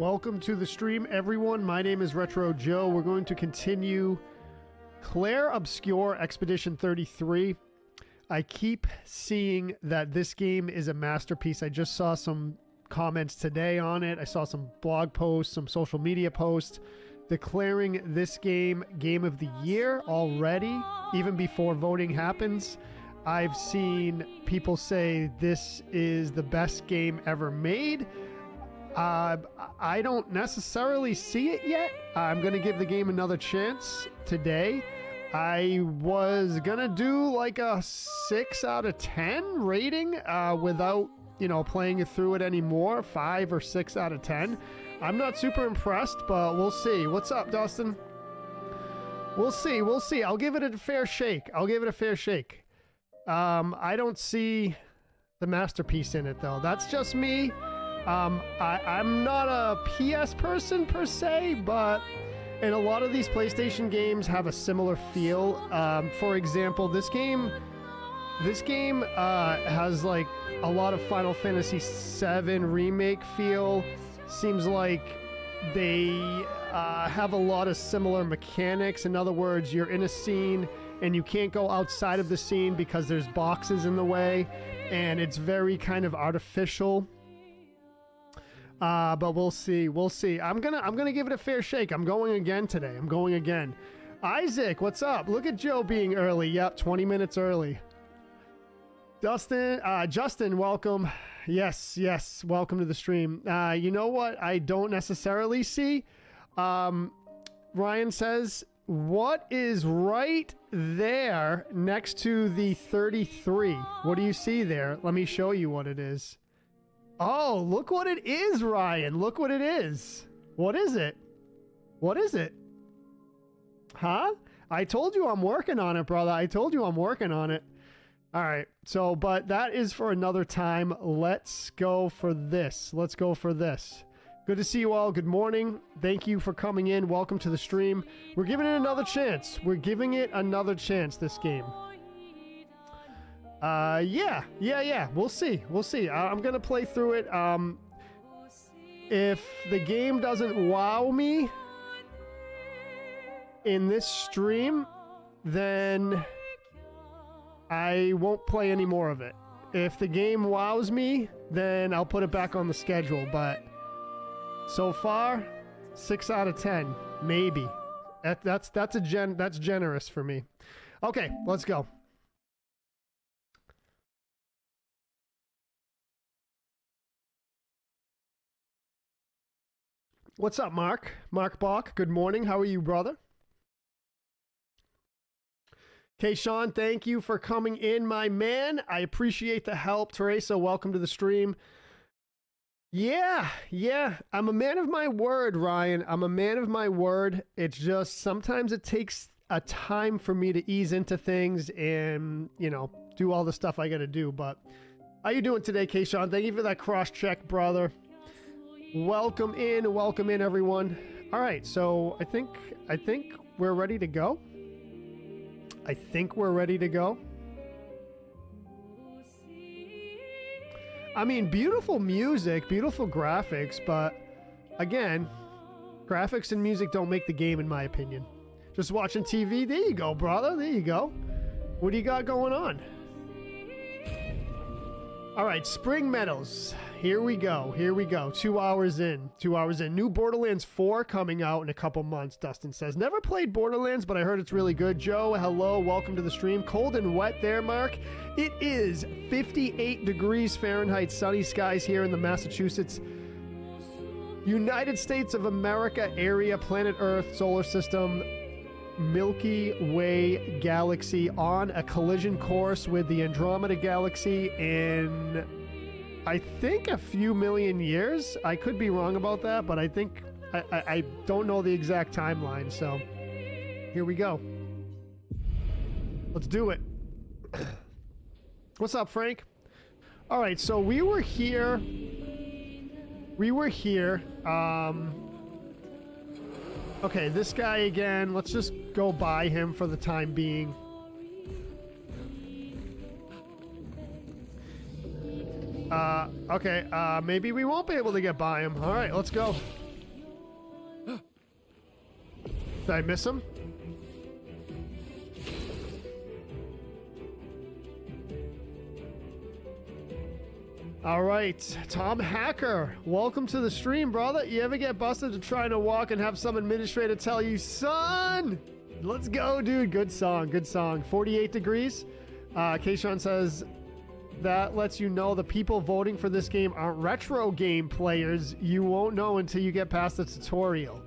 Welcome to the stream, everyone. My name is Retro Joe. We're going to continue Clair Obscur Expedition 33. I keep seeing that this game is a masterpiece. I just saw some comments today on it. I saw some blog posts, some social media posts declaring this game Game of the Year already, even before voting happens. I've seen people say this is the best game ever made. I don't necessarily see it yet. I'm going to give the game another chance today. I was going to do like a 6 out of 10 rating without, playing it through it anymore. 5 or 6 out of 10. I'm not super impressed, but we'll see. What's up, Dustin? We'll see. We'll see. I'll give it a fair shake. I don't see the masterpiece in it, though. That's just me. I'm not a PS person per se, but and a lot of these PlayStation games have a similar feel. For example, this game has like a lot of Final Fantasy VII Remake feel. Seems like they have a lot of similar mechanics. In other words, you're in a scene and you can't go outside of the scene because there's boxes in the way, and it's very kind of artificial. But we'll see. I'm gonna give it a fair shake. I'm going again today. Isaac, what's up? Look at Joe being early. Yep, 20 minutes early. Justin, welcome. Yes, welcome to the stream. You know what I don't necessarily see? Ryan says, what is right there next to the 33? What do you see there? Let me show you what it is. Oh, look what it is, Ryan. Look what it is. What is it? Huh? I told you I'm working on it, brother. All right. So, but that is for another time. Let's go for this. Good to see you all. Good morning. Thank you for coming in. Welcome to the stream. We're giving it another chance. This game. Yeah. We'll see. I'm gonna play through it. If the game doesn't wow me in this stream, then I won't play any more of it. If the game wows me, then I'll put it back on the schedule. But so far, 6 out of 10, maybe. That's generous for me. Okay, let's go. What's up, Mark? Mark Bach, good morning. How are you, brother? Okay, Sean, thank you for coming in, my man. I appreciate the help. Teresa, welcome to the stream. Yeah. I'm a man of my word, Ryan. I'm a man of my word. It's just sometimes it takes a time for me to ease into things and, do all the stuff I got to do. But how you doing today, Keyshawn? Thank you for that cross-check, brother. Welcome in, everyone. All right, so I think we're ready to go. I mean, beautiful music, beautiful graphics, but again, graphics and music don't make the game, in my opinion. Just watching TV, there you go, brother, there you go. What do you got going on? All right, Spring Meadows. Here we go. 2 hours in. New Borderlands 4 coming out in a couple months, Dustin says. Never played Borderlands, but I heard it's really good. Joe, hello. Welcome to the stream. Cold and wet there, Mark. It is 58 degrees Fahrenheit, sunny skies here in the Massachusetts, United States of America area, planet Earth, solar system, Milky Way galaxy on a collision course with the Andromeda galaxy in, I think, a few million years. I could be wrong about that, but I think I don't know the exact timeline. So here we go. Let's do it. What's up, Frank? All right, so we were here. Okay, this guy again. Let's just go by him for the time being. Okay, maybe we won't be able to get by him. All right, let's go. Did I miss him? All right, Tom Hacker, welcome to the stream, brother. You ever get busted to trying to walk and have some administrator tell you, son, let's go, dude. Good song, good song. 48 degrees. Kayshawn says, that lets you know the people voting for this game aren't retro game players. You won't know until you get past the tutorial.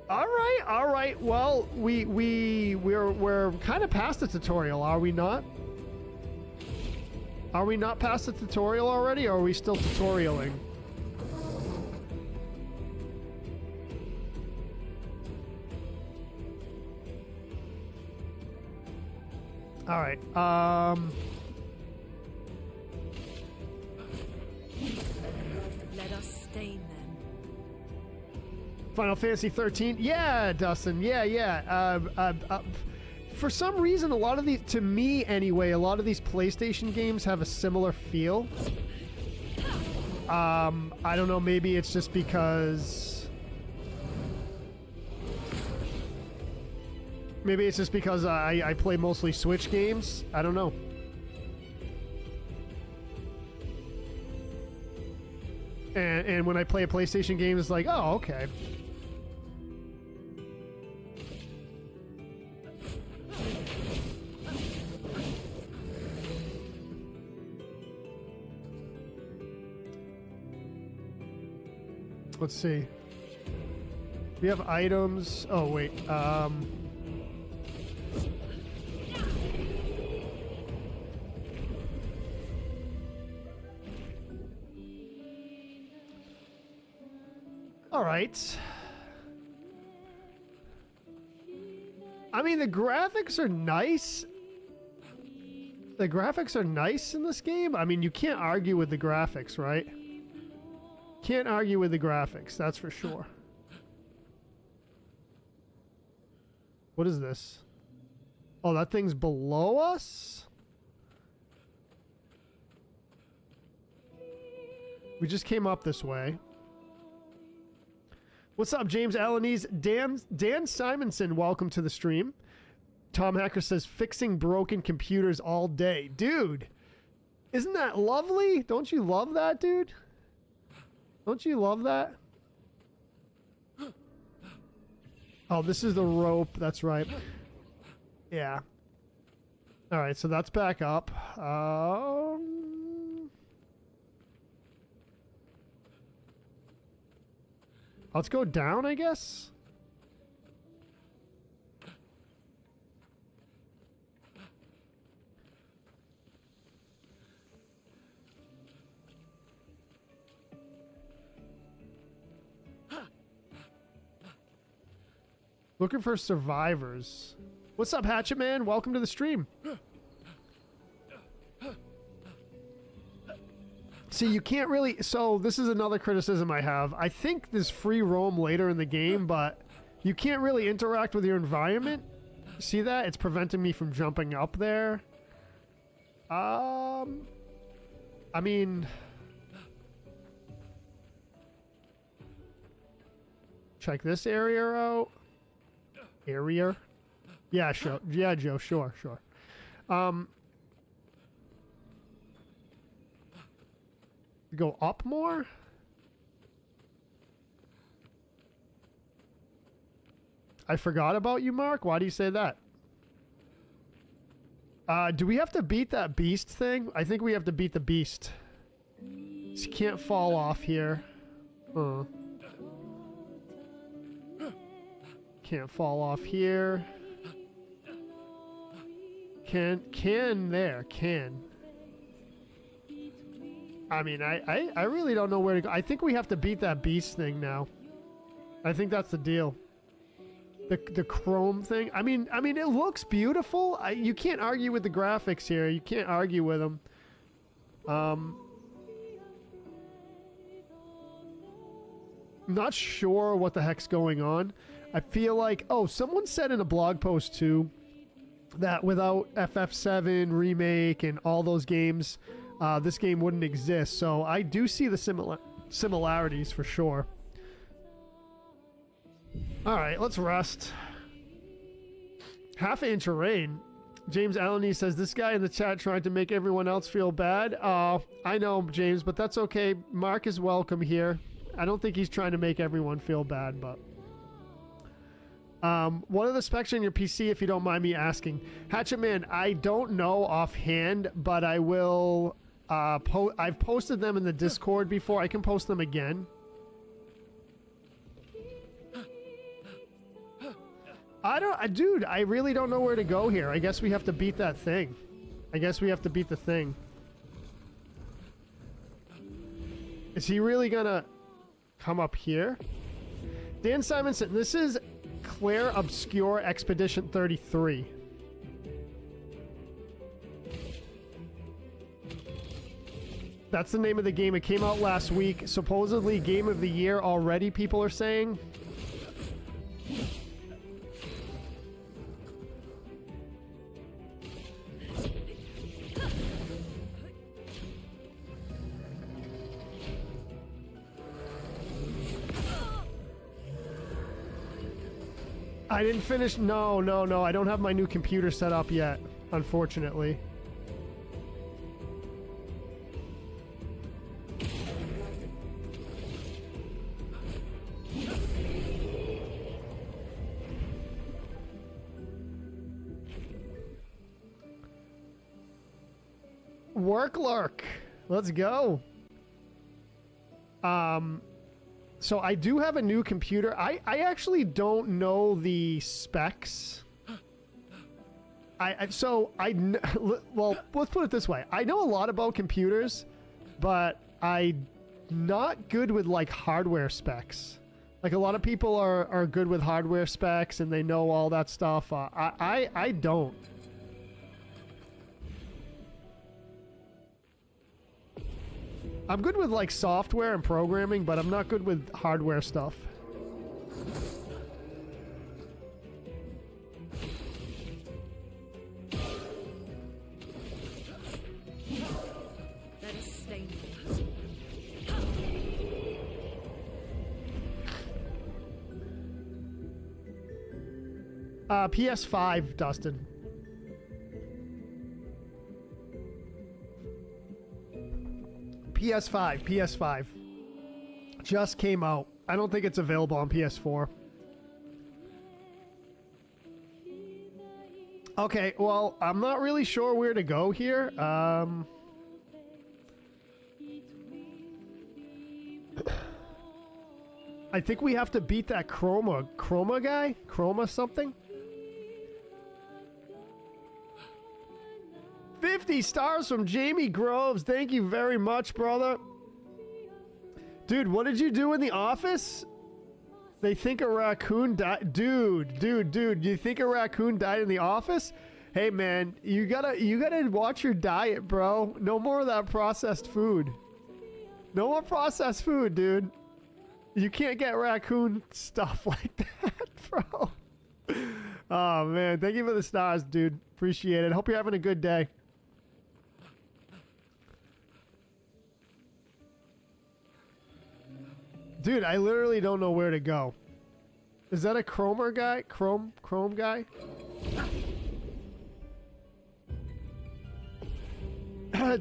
All right. Well, we're kind of past the tutorial, are we not? Are we not past the tutorial already, or are we still tutorialing? All right. Let us stain them. Final Fantasy 13. Yeah, Dustin. Yeah. For some reason, a lot of these, to me anyway, a lot of these PlayStation games have a similar feel. I don't know, maybe it's just because... Maybe it's just because I play mostly Switch games. I don't know. And when I play a PlayStation game, it's like, oh, okay. Let's see. We have items. Oh, wait. All right. I mean, the graphics are nice. The graphics are nice in this game. I mean, you can't argue with the graphics, right? Can't argue with the graphics, that's for sure. What is this? Oh, that thing's below us? We just came up this way. What's up, James Alanese? Dan Simonson, welcome to the stream. Tom Hacker says, fixing broken computers all day. Dude, isn't that lovely? Don't you love that, dude? Don't you love that? Oh, this is the rope. That's right. Yeah. All right, so that's back up. Let's go down, I guess. Looking for survivors. What's up, Hatchet Man? Welcome to the stream. See, you can't really... So, this is another criticism I have. I think there's free roam later in the game, but you can't really interact with your environment. See that? It's preventing me from jumping up there. I mean... Check this area out. Area? Yeah, sure. Yeah, Joe, sure. Go up more? I forgot about you, Mark. Why do you say that? Do we have to beat that beast thing? I think we have to beat the beast. So you can't fall off here. Can't fall off here. Can. I mean, I really don't know where to go. I think we have to beat that beast thing now. I think that's the deal. The chrome thing. I mean, it looks beautiful. You can't argue with the graphics here. You can't argue with them. Not sure what the heck's going on. I feel like, oh, someone said in a blog post too that without FF7 remake and all those games, this game wouldn't exist. So I do see the similarities for sure. All right, let's rest. Half an inch of rain. James Alleney says, this guy in the chat trying to make everyone else feel bad. I know, James, but that's okay. Mark is welcome here. I don't think he's trying to make everyone feel bad, but... what are the specs on your PC, if you don't mind me asking? Hatchet Man, I don't know offhand, but I will... I've posted them in the Discord before. I can post them again. Dude, I really don't know where to go here. I guess we have to beat that thing. I guess we have to beat the thing. Is he really gonna come up here? Dan Simonson, this is Clair Obscur Expedition 33. That's the name of the game. It came out last week. Supposedly Game of the Year already, people are saying. I didn't finish. No. I don't have my new computer set up yet, unfortunately. Work lurk. Let's go. So I do have a new computer. I actually don't know the specs. Well, let's put it this way. I know a lot about computers, but I'm not good with like hardware specs. Like a lot of people are good with hardware specs and they know all that stuff. I don't. I'm good with like software and programming, but I'm not good with hardware stuff. Let us stain them. PS5, Dustin. PS5 just came out. I don't think it's available on PS4. Okay, well, I'm not really sure where to go here. I think we have to beat that Chroma guy? Chroma something? 50 stars from Jamie Groves. Thank you very much, brother. Dude, what did you do in the office? They think a raccoon died. Dude, you think a raccoon died in the office? Hey man, you gotta watch your diet, bro. No more of that processed food. No more processed food, dude. You can't get raccoon stuff like that, bro. Oh man, thank you for the stars, dude. Appreciate it. Hope you're having a good day. Dude, I literally don't know where to go. Is that a Chromer guy? Chrome guy?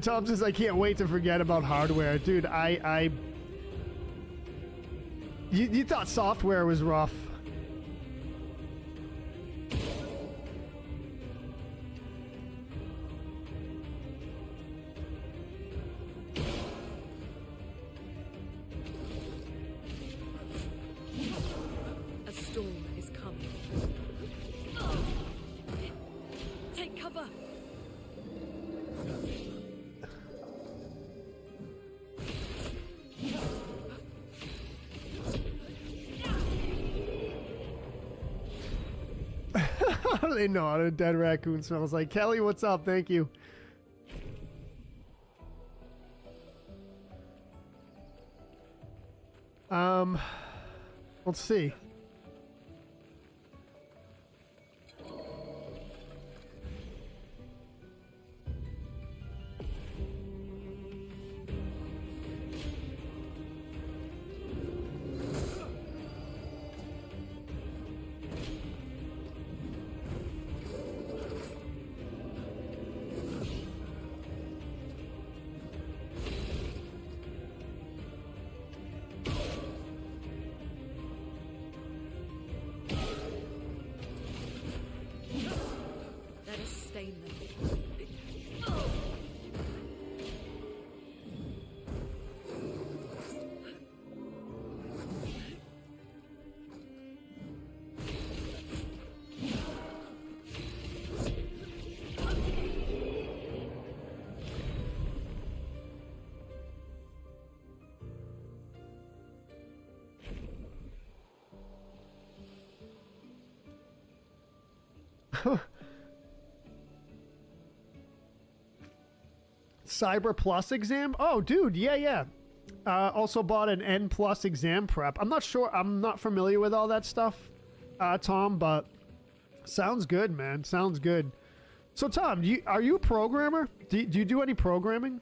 Tom says, I can't wait to forget about hardware. Dude, You thought software was rough. A storm is coming. Take cover. How do they know what a dead raccoon smells like? Kelly, what's up? Thank you. Let's see. Cyber Plus exam? Oh, dude, yeah. Also bought an N Plus exam prep. I'm not sure. I'm not familiar with all that stuff, Tom, but sounds good, man. Sounds good. So, Tom, are you a programmer? Do you do any programming?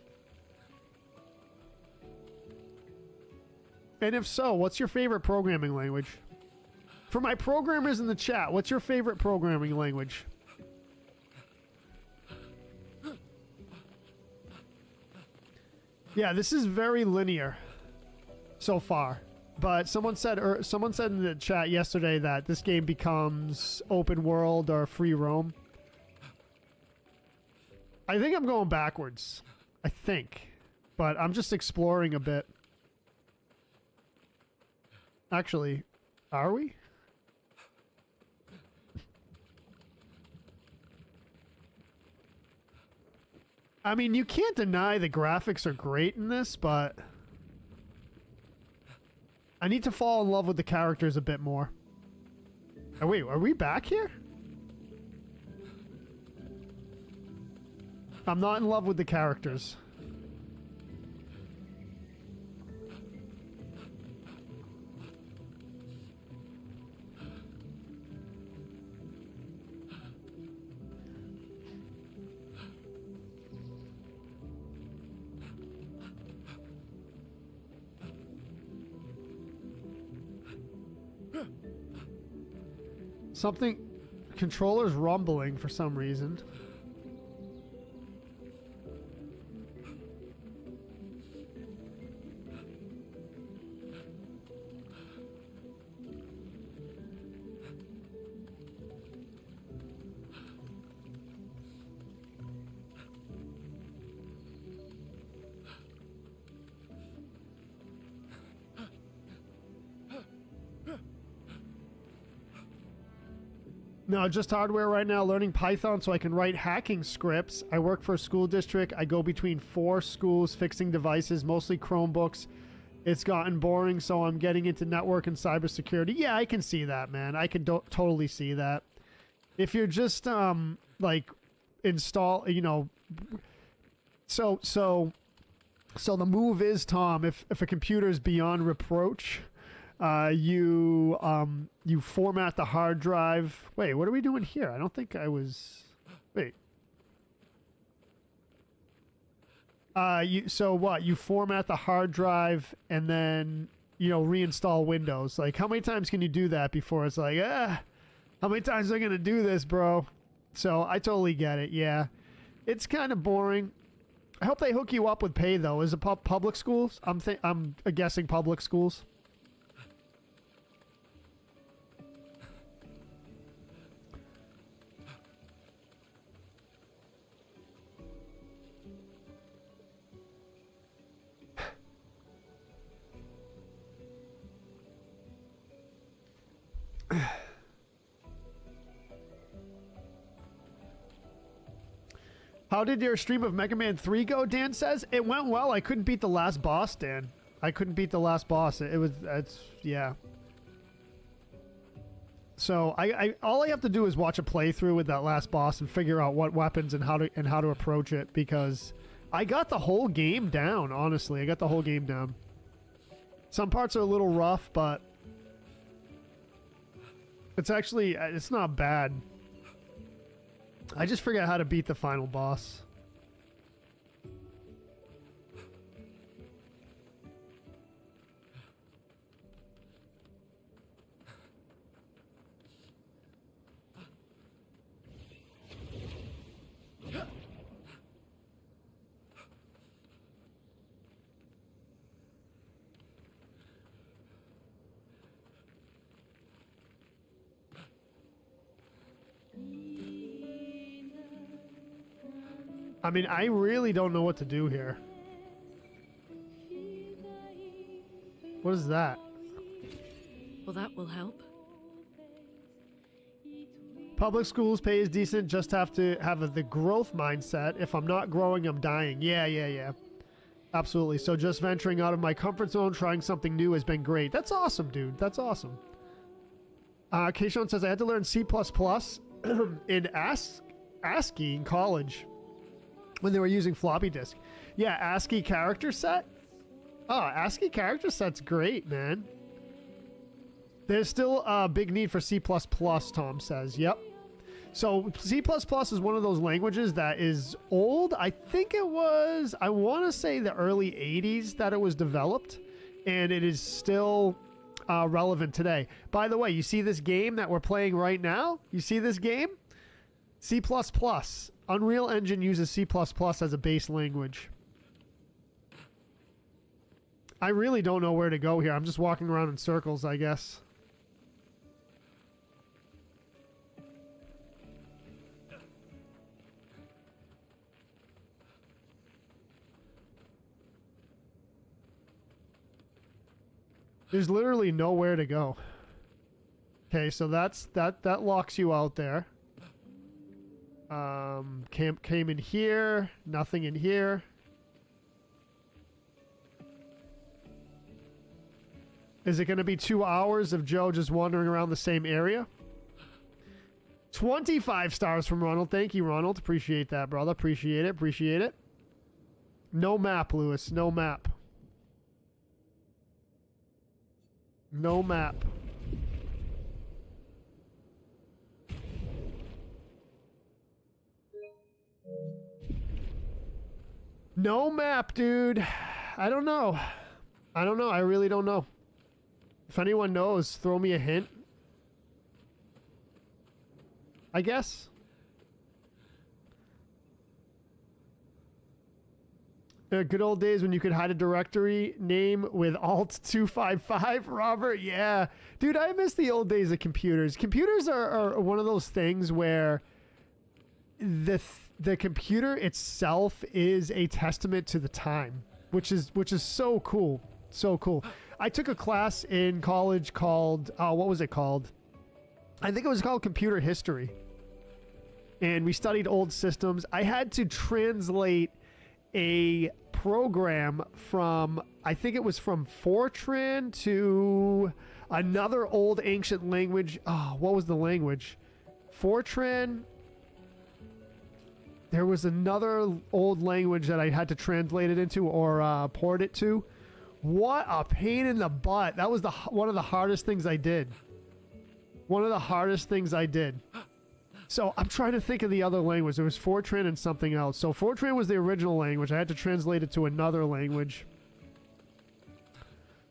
And if so, what's your favorite programming language? For my programmers in the chat, what's your favorite programming language? Yeah, this is very linear so far. But someone said in the chat yesterday that this game becomes open world or free roam. I think I'm going backwards. I think. But I'm just exploring a bit. Actually, are we? I mean, you can't deny the graphics are great in this, but I need to fall in love with the characters a bit more. Oh, wait, are we back here? I'm not in love with the characters. Something... Controller's rumbling for some reason. No, just hardware right now, learning Python so I can write hacking scripts. I work for a school district. I go between 4 schools fixing devices, mostly Chromebooks. It's gotten boring, so I'm getting into network and cybersecurity. Yeah, I can see that, man. I can totally see that. If you're just, like, install, you know... So the move is, Tom, if a computer is beyond reproach... you format the hard drive. Wait, what are we doing here? I don't think I was... Wait. So what? You format the hard drive and then, you know, reinstall Windows. Like, how many times can you do that before it's like, how many times am I going to do this, bro? So I totally get it, yeah. It's kind of boring. I hope they hook you up with pay, though. Is it public schools? I'm guessing public schools. How did your stream of Mega Man 3 go, Dan says? It went well. I couldn't beat the last boss, Dan. I couldn't beat the last boss. Yeah. So all I have to do is watch a playthrough with that last boss and figure out what weapons and how to approach it, because I got the whole game down, honestly. I got the whole game down. Some parts are a little rough, but it's not bad. I just forget how to beat the final boss. I mean, I really don't know what to do here. What is that? Well, that will help. Public schools pay is decent, just have to have the growth mindset. If I'm not growing, I'm dying. Yeah. Absolutely. So just venturing out of my comfort zone, trying something new has been great. That's awesome, dude. That's awesome. Keishon says, I had to learn C++. in ASCII in college when they were using floppy disk. Yeah, ASCII character set. Oh, ASCII character set's great, man. There's still a big need for C++, Tom says. Yep. So C++ is one of those languages that is old. I think it was, I want to say the early 80s that it was developed, and it is still relevant today. By the way, you see this game that we're playing right now? You see this game? C++. Unreal Engine uses C++ as a base language. I really don't know where to go here. I'm just walking around in circles, I guess. There's literally nowhere to go. Okay, so that locks you out there. Camp came in here. Nothing in here. Is it going to be 2 hours of Joe just wandering around the same area? 25 stars from Ronald. Thank you, Ronald. Appreciate that, brother. Appreciate it. Appreciate it. No map, Lewis. No map. No map. No map, dude. I don't know. I don't know. I really don't know. If anyone knows, throw me a hint. I guess. Good old days when you could hide a directory name with Alt 255, Robert. Yeah. Dude, I miss the old days of computers. Computers are one of those things where the computer itself is a testament to the time, which is so cool. So cool. I took a class in college called, what was it called? I think it was called Computer History. And we studied old systems. I had to translate a program from, I think it was from Fortran to another old ancient language. Oh, what was the language? Fortran. There was another old language that I had to translate it into or port it to. What a pain in the butt. That was one of the hardest things I did. One of the hardest things I did. So I'm trying to think of the other language. There was Fortran and something else. So Fortran was the original language. I had to translate it to another language.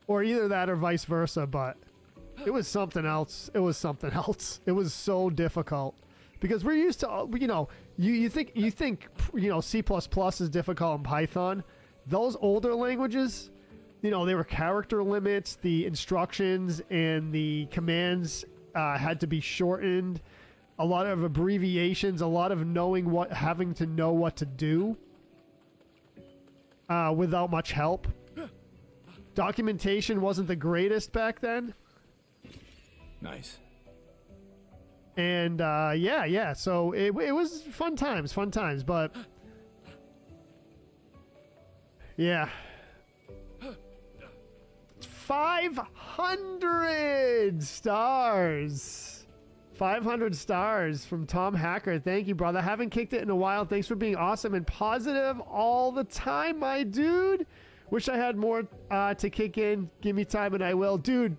Or either that or vice versa, but it was something else. It was something else. It was so difficult. Because we're used to, you know, you think, you know, C++ is difficult in Python. Those older languages, you know, they were character limits, the instructions and the commands had to be shortened. A lot of abbreviations, a lot of having to know what to do without much help. Documentation wasn't the greatest back then. Nice. And yeah. So it was fun times, but yeah. 500 stars. 500 stars from Tom Hacker. Thank you, brother. Haven't kicked it in a while. Thanks for being awesome and positive all the time, my dude. Wish I had more to kick in. Give me time and I will. Dude,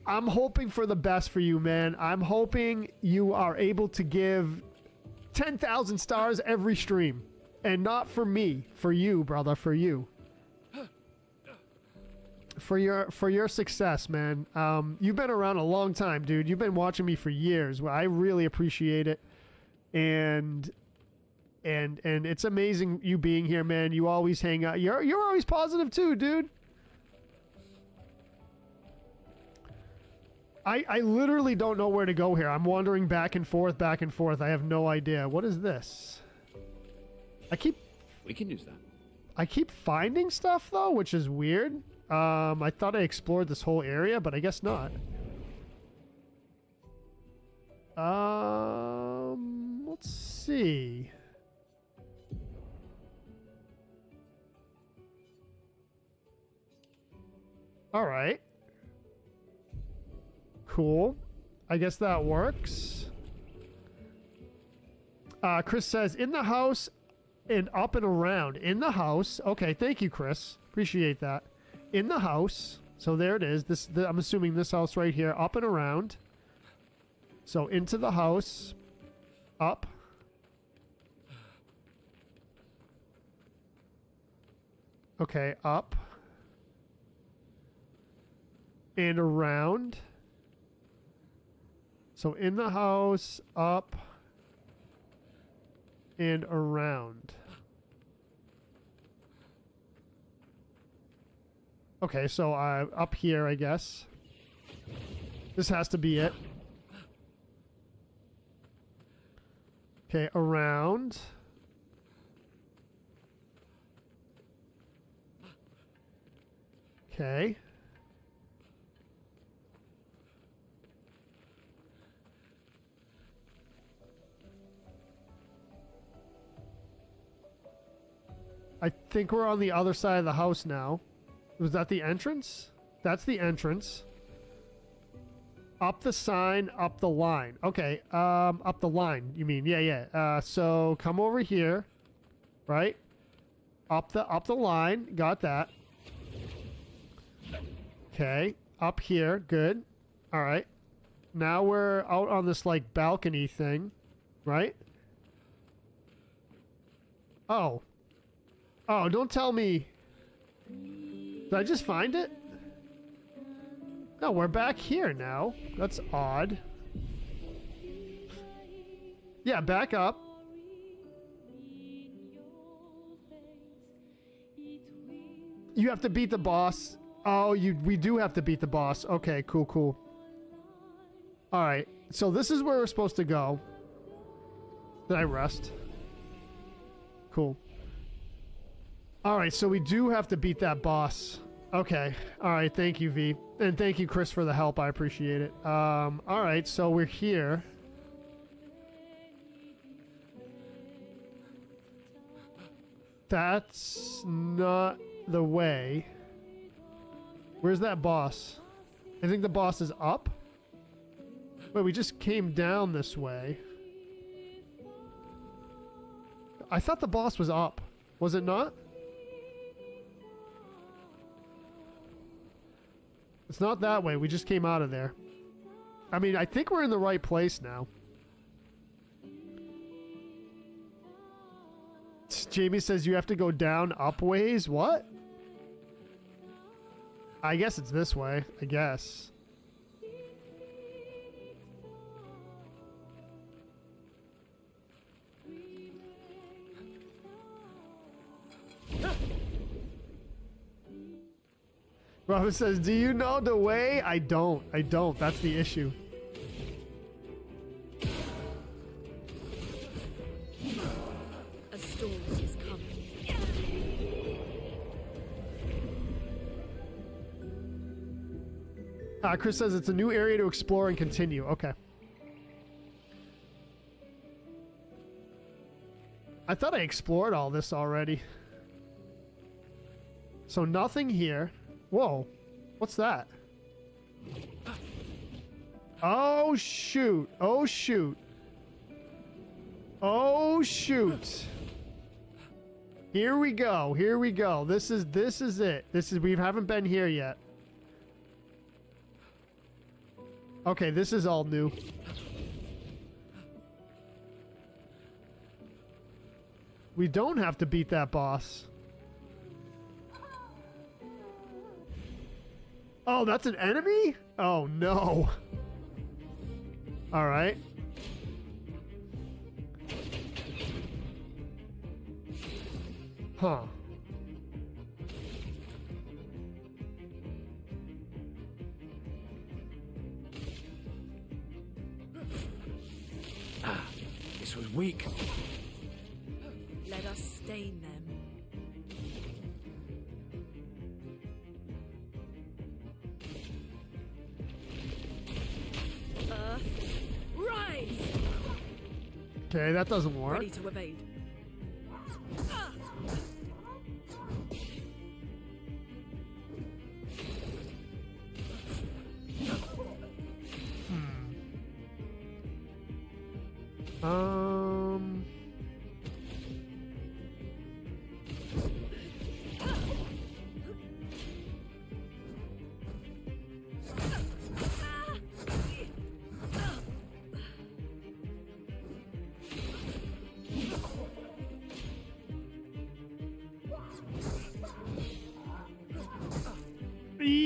I'm hoping for the best for you, man. I'm hoping you are able to give 10,000 stars every stream. And not for me. For you, brother. For you. For your success, man. You've been around a long time, dude. You've been watching me for years. Well, I really appreciate it. And it's amazing you being here, man. You always hang out. You're always positive too, dude. I literally don't know where to go here. I'm wandering back and forth. I have no idea. What is this? We can use that. I keep finding stuff though, which is weird. I thought I explored this whole area, but I guess not. Let's see. All right. Cool. I guess that works. Chris says, in the house and up and around. In the house. Okay, thank you, Chris. Appreciate that. In the house. So there it is. I'm assuming this house right here. Up and around. So into the house. Up. Okay, up. And around. So in the house, up. And around. Okay, so up here, I guess. This has to be it. Okay, around. Okay. I think we're on the other side of the house now. Was that the entrance? That's the entrance. Up the sign, up the line. Okay, up the line, you mean. Yeah. So come over here. Right? Up the line. Got that. Okay. Up here. Good. Alright. Now we're out on this, like, balcony thing. Right? Oh. Oh, don't tell me. Did I just find it? No, we're back here now. That's odd. Yeah, back up. You have to beat the boss. Oh, we do have to beat the boss. Okay, cool. Alright, so this is where we're supposed to go. Did I rest? Cool. Alright, so we do have to beat that boss. Okay. Alright, thank you, V. And thank you, Chris, for the help. I appreciate it. Alright, so we're here. That's not the way. Where's that boss? I think the boss is up. Wait, we just came down this way. I thought the boss was up. Was it not? It's not that way. We just came out of there. I mean, I think we're in the right place now. Jamie says you have to go down up ways. What? I guess it's this way. I guess. Robin says, do you know the way? I don't. That's the issue. A storm is coming. Chris says it's a new area to explore and continue. Okay. I thought I explored all this already. So nothing here. Whoa, what's that? Oh shoot, oh shoot. Oh shoot. Here we go, here we go. This is it. We haven't been here yet. Okay, this is all new. We don't have to beat that boss. Oh, that's an enemy? Oh, no. All right. Huh. Ah, this was weak. Let us stain them. Rise! Okay, that doesn't work. Ready to evade.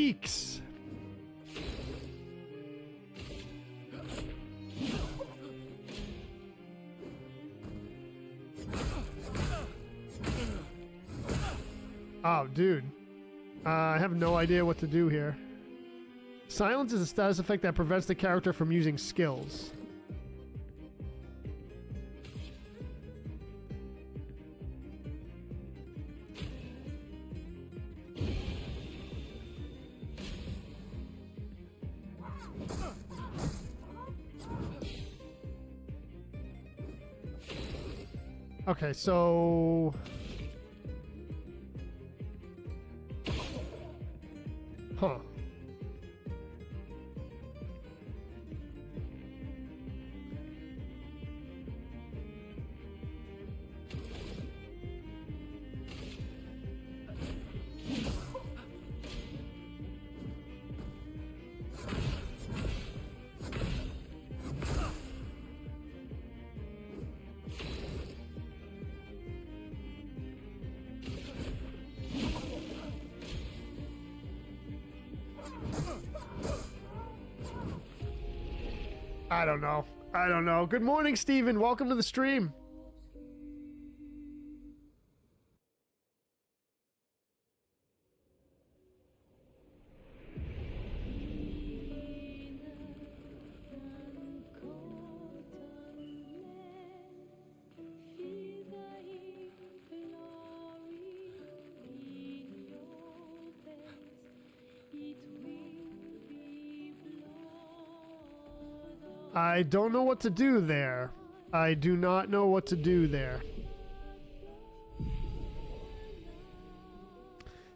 weeks. Oh, dude. I have no idea what to do here. Silence is a status effect that prevents the character from using skills. Okay, so... Huh. I don't know. I don't know. Good morning, Steven. Welcome to the stream. I don't know what to do there. I do not know what to do there.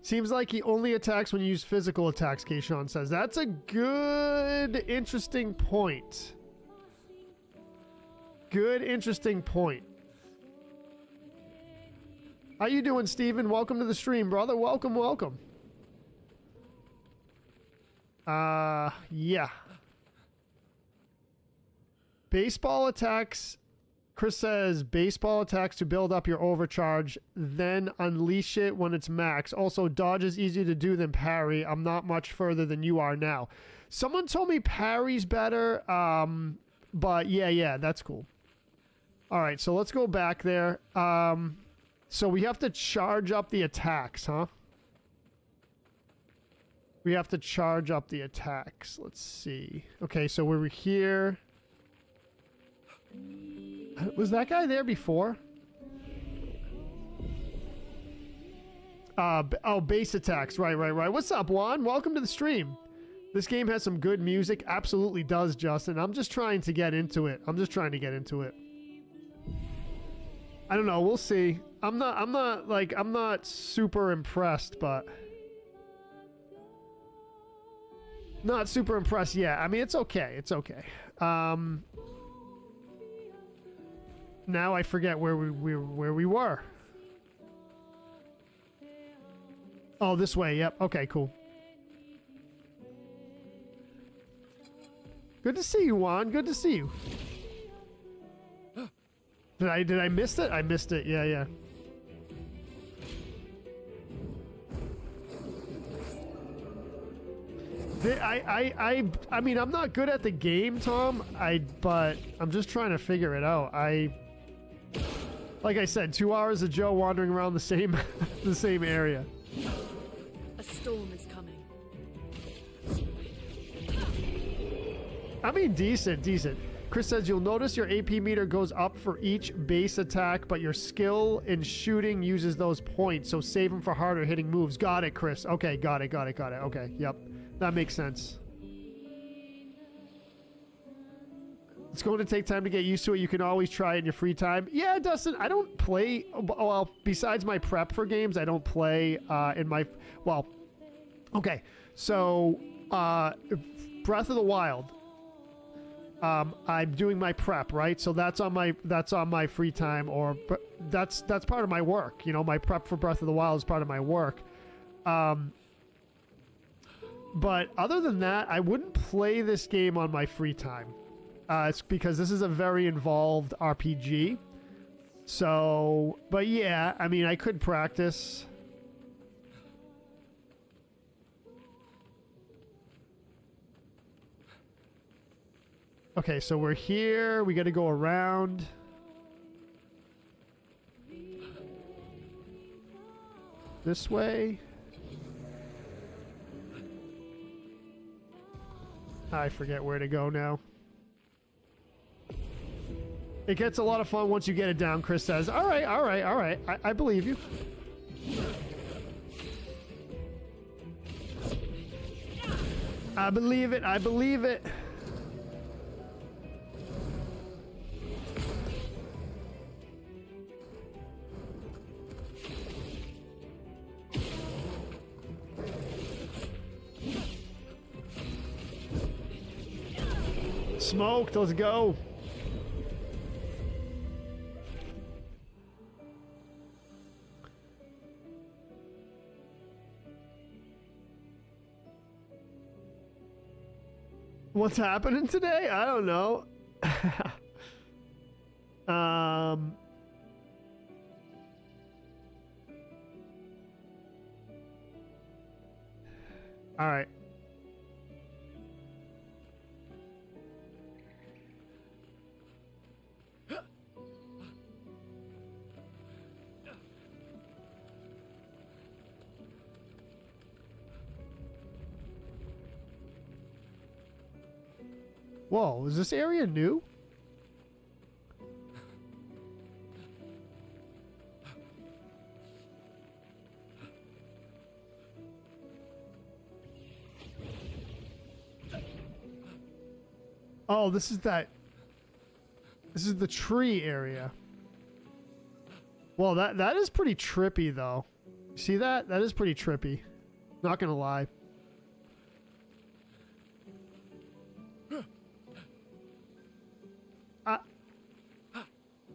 Seems like he only attacks when you use physical attacks, Keyshawn says. That's a good, interesting point. Good, interesting point. How you doing, Steven? Welcome to the stream, brother. Welcome, welcome. Yeah. Baseball attacks, Chris says, baseball attacks to build up your overcharge, then unleash it when it's max. Also, dodge is easier to do than parry. I'm not much further than you are now. Someone told me parry's better, but yeah, that's cool. All right, so let's go back there. So we have to charge up the attacks, huh? We have to charge up the attacks. Let's see. Okay, so we were here. Was that guy there before? Oh, base attacks. Right. What's up, Juan? Welcome to the stream. This game has some good music. Absolutely does, Justin. I'm just trying to get into it. I don't know. We'll see. I'm not super impressed, but not super impressed yet. I mean, it's okay. It's okay. Now I forget where we were. Oh, this way. Yep. Okay, cool. Good to see you, Juan. Good to see you. Did I miss it? I missed it. Yeah. I mean, I'm not good at the game, Tom. But I'm just trying to figure it out. Like I said, 2 hours of Joe wandering around the same the same area. A storm is coming. I mean, decent. Chris says you'll notice your AP meter goes up for each base attack, but your skill in shooting uses those points, so save them for harder hitting moves. Got it, Chris. Okay, got it. Okay, yep. That makes sense. It's going to take time to get used to it. You can always try it in your free time. Yeah, Dustin, I don't play... Well, besides my prep for games, I don't play in my... Well, okay. So, Breath of the Wild. I'm doing my prep, right? So that's on my free time, or that's part of my work. You know, my prep for Breath of the Wild is part of my work. But other than that, I wouldn't play this game on my free time. It's because this is a very involved RPG. So, but yeah, I mean, I could practice. Okay, so we're here. We got to go around. This way. I forget where to go now. It gets a lot of fun once you get it down, Chris says. All right, all right, all right. I believe you. I believe it. I believe it. Smoked. Let's go. What's happening today? I don't know. All right. Whoa, is this area new? Oh, this is that. This is the tree area. Well, that is pretty trippy, though. See that? That is pretty trippy. Not gonna lie.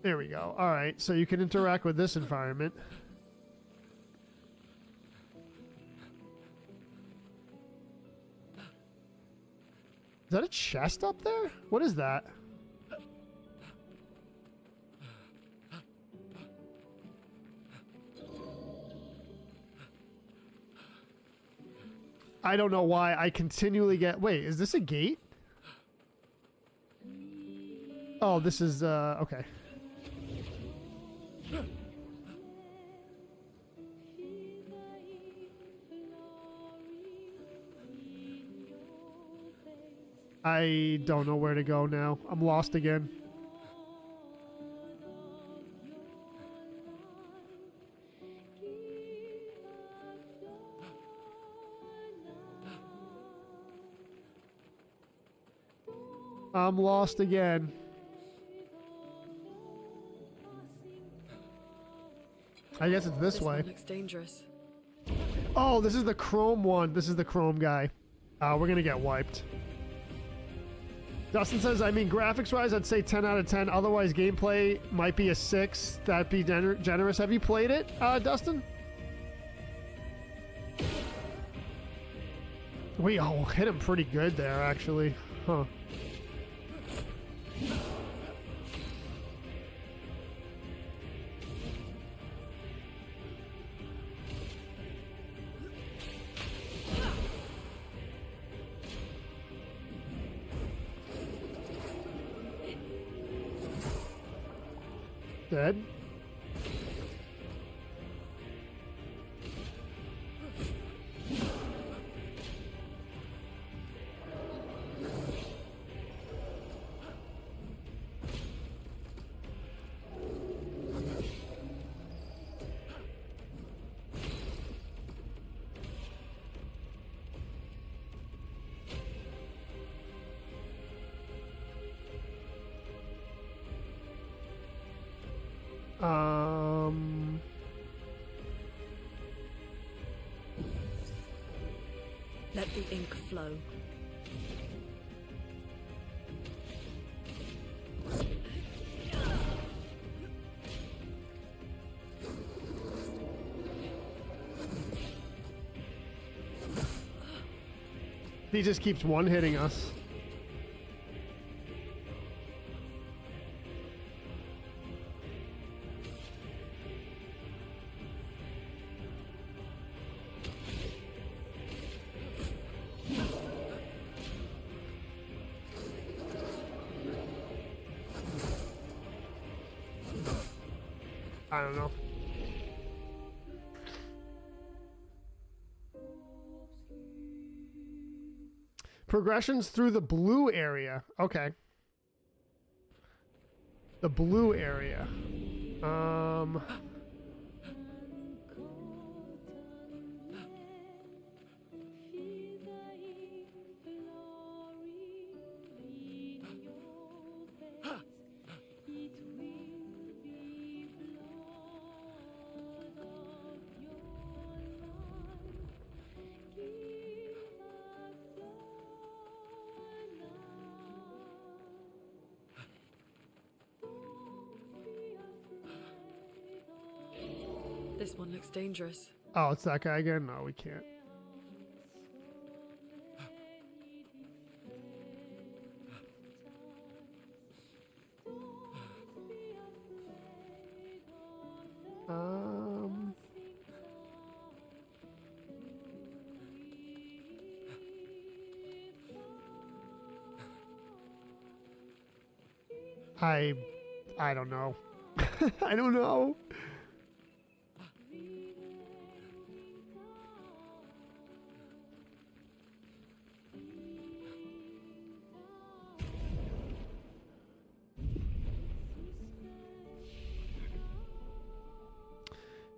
There we go. All right, so you can interact with this environment. Is that a chest up there? What is that? I don't know why I continually get... Wait, is this a gate? Oh, this is, okay. I don't know where to go now. I'm lost again. I'm lost again. I guess it's this way. One looks dangerous. Oh, this is the chrome one. This is the chrome guy. We're gonna get wiped. Dustin says, I mean, graphics-wise, I'd say 10 out of 10. Otherwise, gameplay might be a 6. That'd be generous. Have you played it, Dustin? We hit him pretty good there, actually. Huh. Dead. Let the ink flow. He just keeps one-hitting us. I don't know. Progressions through the blue area. Okay. The blue area. This one looks dangerous. Oh, it's that guy again? No, we can't. I don't know. I don't know.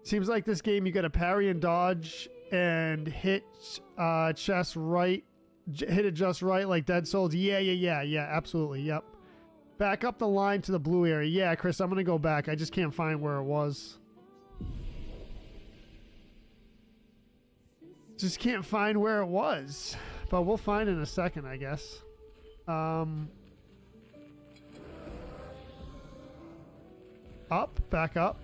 Seems like this game you got to parry and dodge and hit chest right, hit it just right like Dead Souls. Yeah, absolutely, yep. Back up the line to the blue area. Yeah, Chris, I'm going to go back. I just can't find where it was. Just can't find where it was. But we'll find in a second, I guess. Up, back up.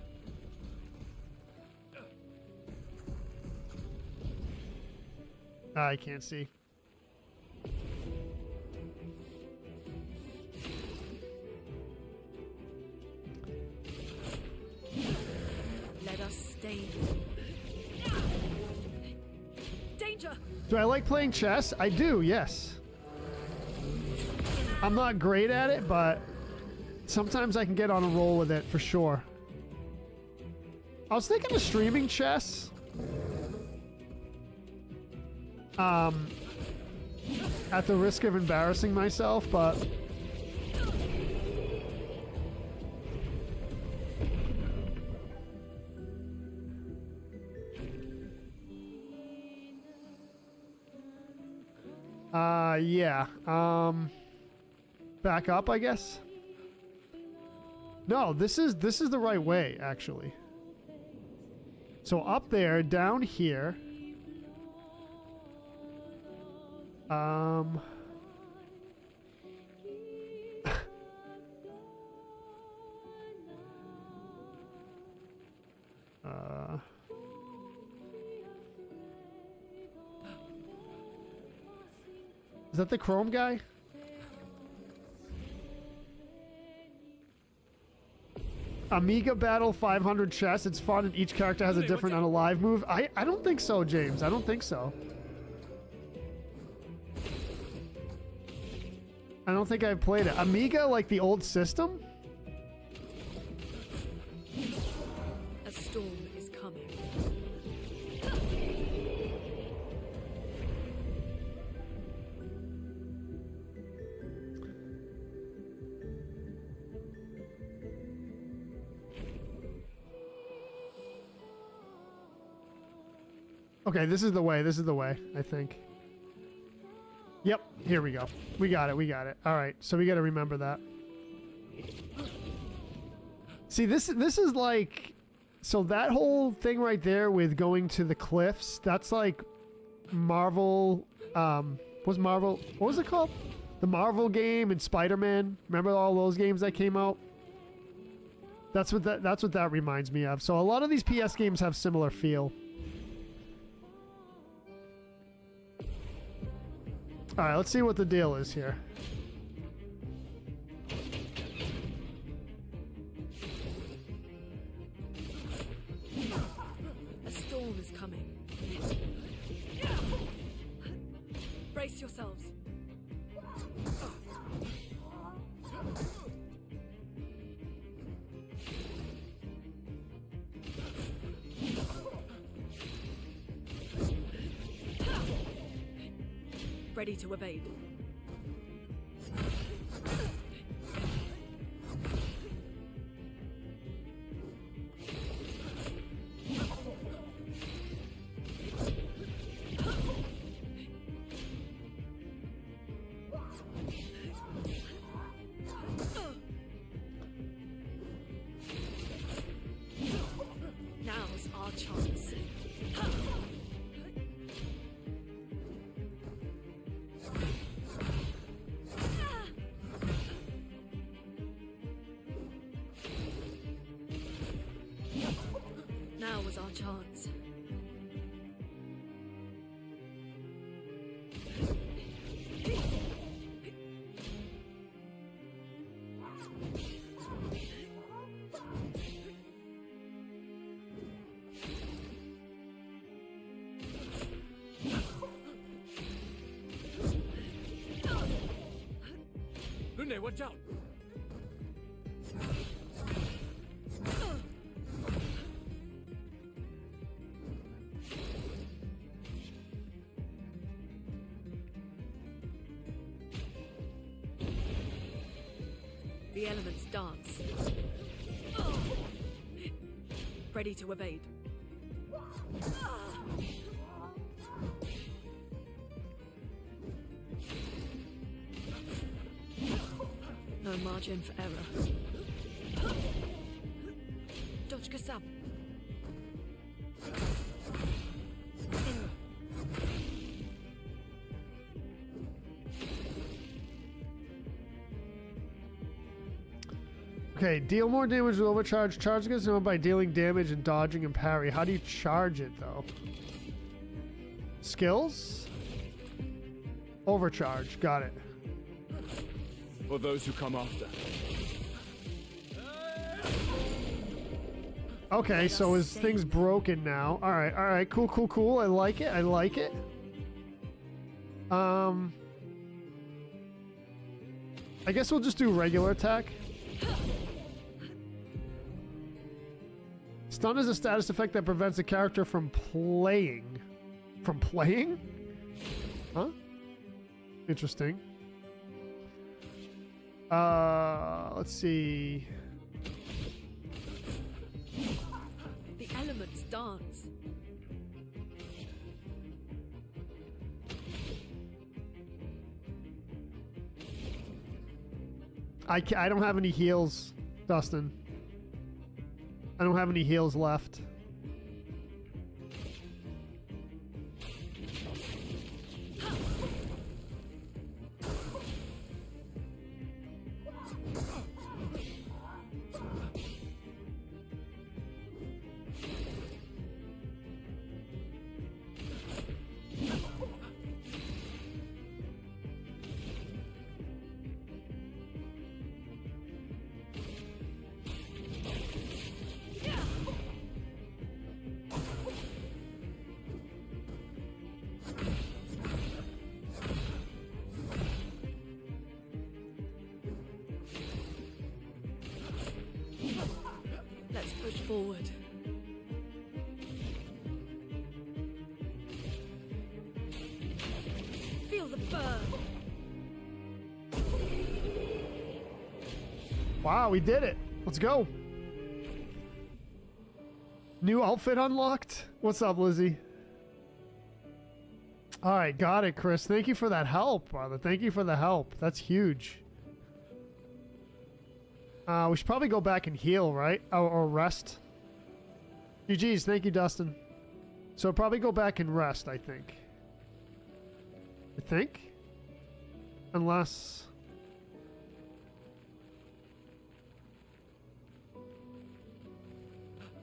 I can't see. Let us stay. Danger! Do I like playing chess? I do, yes. I'm not great at it, but sometimes I can get on a roll with it for sure. I was thinking of streaming chess. At the risk of embarrassing myself, but yeah. Back up, I guess. No, this is the right way, actually. So up there, down here. Is that the Chrome guy? Amiga Battle 500 chess. It's fun and each character has a different unalive move. I don't think so, James. I don't think so. I don't think I've played it. Amiga, like the old system? A storm is coming. Okay, this is the way. This is the way, I think. Yep, here we go. We got it, we got it. All right, so we got to remember that. See, this is like... So that whole thing right there with going to the cliffs, that's like Marvel... what was it called? The Marvel game and Spider-Man. Remember all those games that came out? That's what that reminds me of. So a lot of these PS games have similar feel. All right, let's see what the deal is here. A storm is coming. Brace yourselves. Ready to evade. Now's our chance. Now was our chance. Lune, watch out! The elements dance. Ready to evade. No margin for error. Dodge Kasab. Okay, deal more damage with overcharge. Charge against someone by dealing damage and dodging and parry. How do you charge it, though? Skills? Overcharge. Got it. For those who come after. Okay, so his thing's broken now. Alright, cool, cool, cool. I like it, I like it. I guess we'll just do regular attack. Stun is a status effect that prevents a character from playing. From playing? Huh? Interesting. Let's see. The elements dance. I don't have any heals, Dustin. I don't have any heals left. Let's push forward. Feel the burn. Wow, we did it. Let's go. New outfit unlocked. What's up, Lizzie? All right, got it, Chris. Thank you for that help, brother. Thank you for the help. That's huge. We should probably go back and heal, right? Or rest. GG's. Thank you, Dustin. So probably go back and rest, I think. Unless...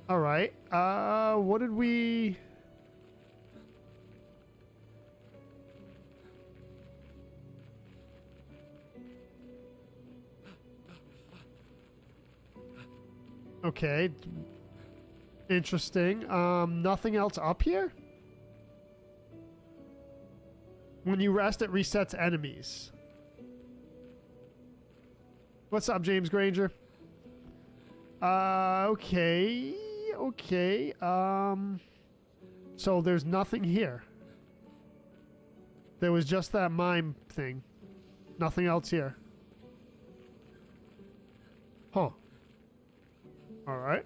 Alright. What did we... Okay. Interesting. Nothing else up here? When you rest, it resets enemies. What's up, James Granger? Okay. Okay. So there's nothing here. There was just that mime thing. Nothing else here. Huh. Alright.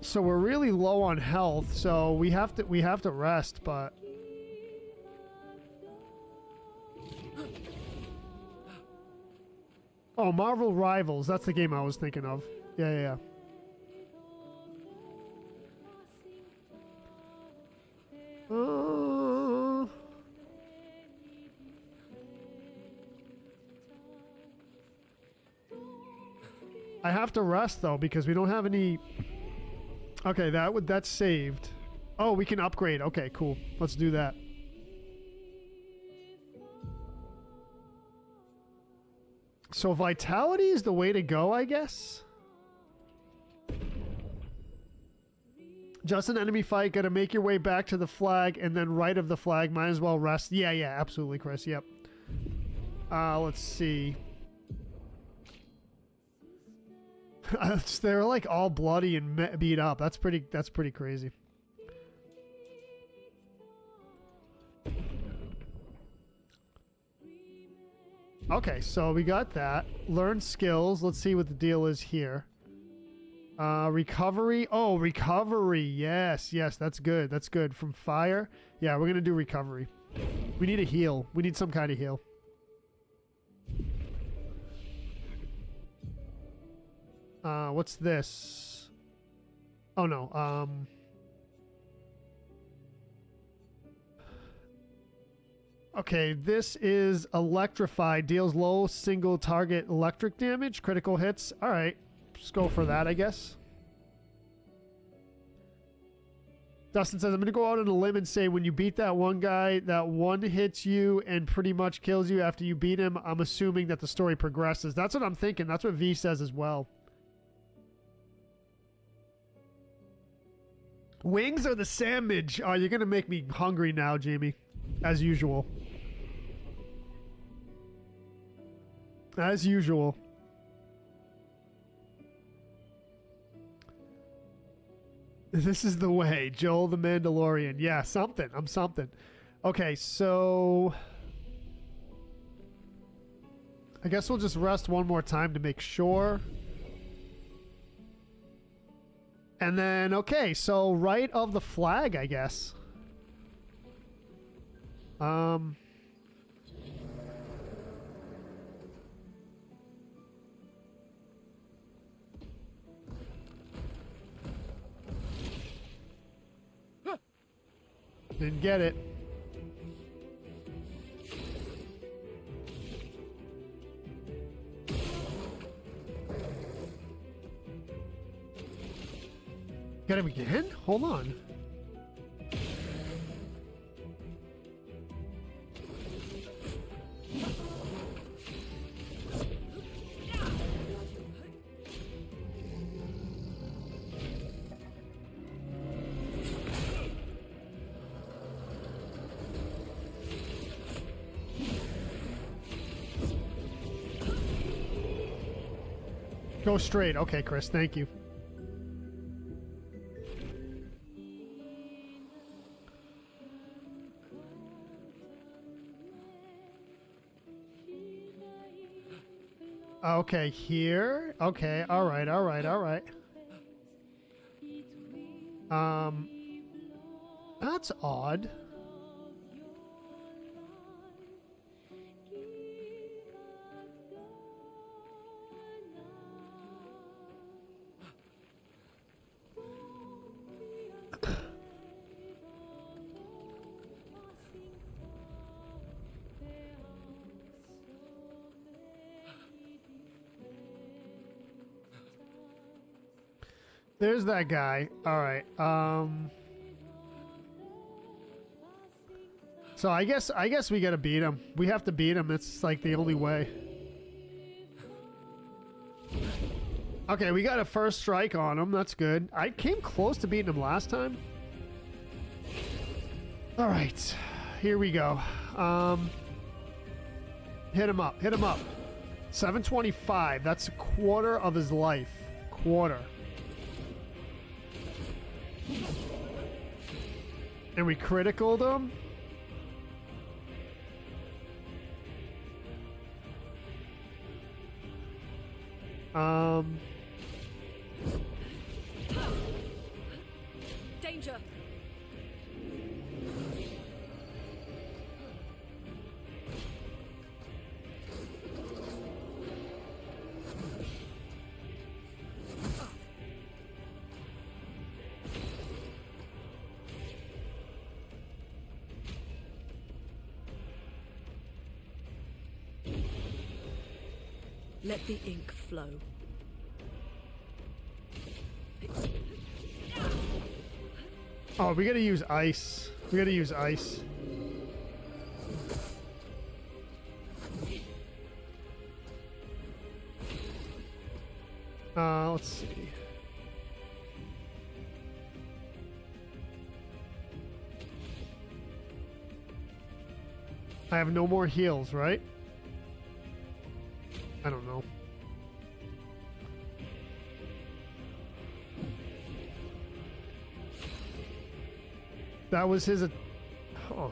So we're really low on health, so we have to rest, but oh, Marvel Rivals, that's the game I was thinking of. Yeah. I have to rest though because we don't have any. Okay, that's saved. Oh, we can upgrade. Okay, cool. Let's do that. So vitality is the way to go, I guess. Just an enemy fight. Gotta make your way back to the flag and then right of the flag. Might as well rest. Yeah, absolutely, Chris. Yep. Let's see. They're like all bloody and beat up. That's pretty crazy. Okay, so we got that. Learn skills. Let's see what the deal is here. Recovery. Oh, recovery. Yes, that's good. That's good. From fire. Yeah, we're gonna do recovery. We need a heal. We need some kind of heal. What's this? Oh no, okay, this is electrified. Deals low single target electric damage, critical hits. Alright, just go for that, I guess. Dustin says, I'm going to go out on a limb and say when you beat that one guy, that one hits you and pretty much kills you after you beat him, I'm assuming that the story progresses. That's what I'm thinking. That's what V says as well. Wings or the sandwich? Oh, you're going to make me hungry now, Jamie. As usual. As usual. This is the way. Joel the Mandalorian. Yeah, something. I'm something. Okay, so... I guess we'll just rest one more time to make sure. And then, okay, so right of the flag, I guess. Didn't get it. Got him again? Hold on. Go straight. Okay, Chris, thank you. Okay, here. Okay, all right. That's odd. There's that guy. All right. So I guess we gotta beat him. We have to beat him. It's like the only way. Okay, we got a first strike on him. That's good. I came close to beating him last time. All right, here we go. Hit him up. Hit him up. 725. That's a quarter of his life. Quarter. And we criticaled him. Danger. Let the ink flow. Oh, we gotta use ice. We gotta use ice. Let's see. I have no more heals, right? I don't know. That was his. Oh.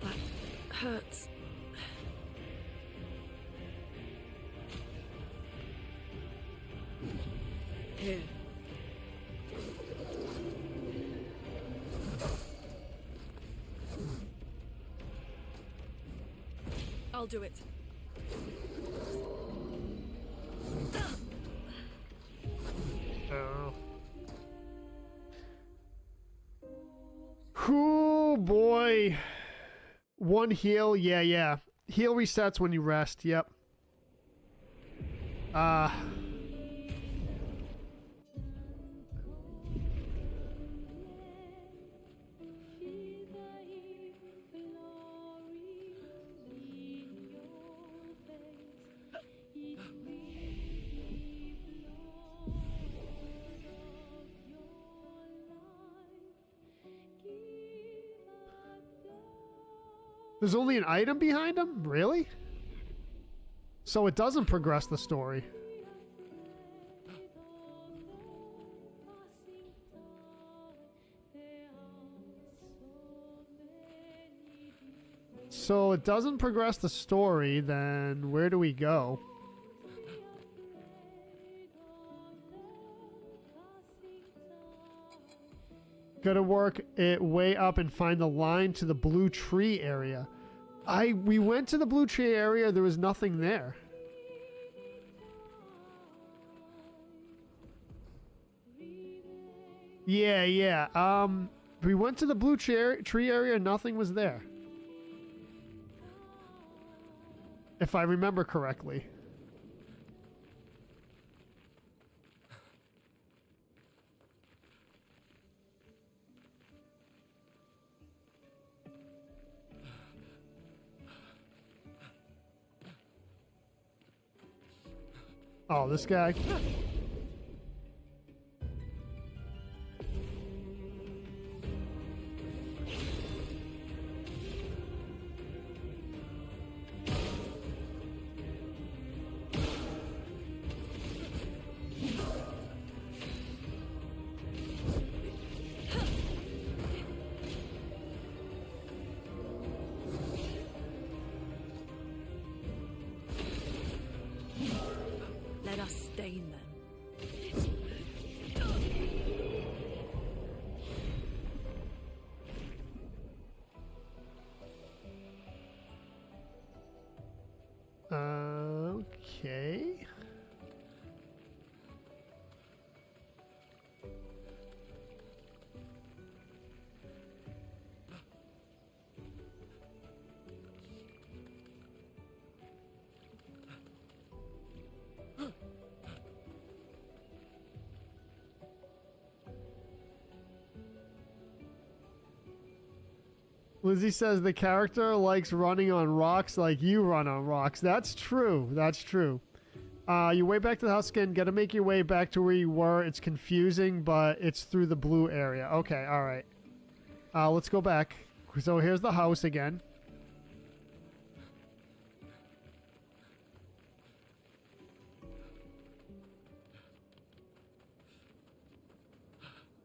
That hurts. Here. I'll do it. Oh boy. One heal, yeah. Heal resets when you rest, yep. There's only an item behind him? Really? So it doesn't progress the story. So it doesn't progress the story, then where do we go? Gotta work it way up and find the line to the blue tree area. We went to the blue tree area, there was nothing there. Yeah. We went to the blue tree area, nothing was there. If I remember correctly. Oh, this guy. Let us stain them. Okay. Lizzie says the character likes running on rocks like you run on rocks. That's true. That's true. Your way back to the house again. Gotta make your way back to where you were. It's confusing, but it's through the blue area. Okay, all right. Let's go back. So here's the house again.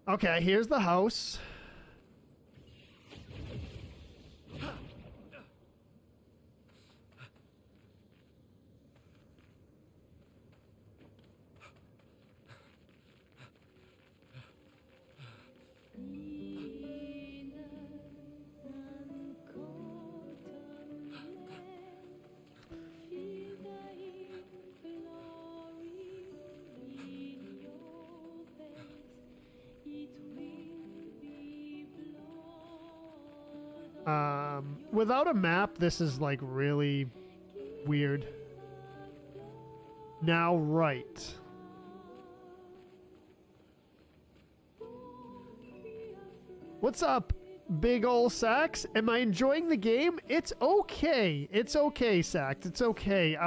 Okay, here's the house. Without a map, this is like really weird. Now, right. What's up, big ol' Sax? Am I enjoying the game? It's okay. It's okay, Sax. It's okay.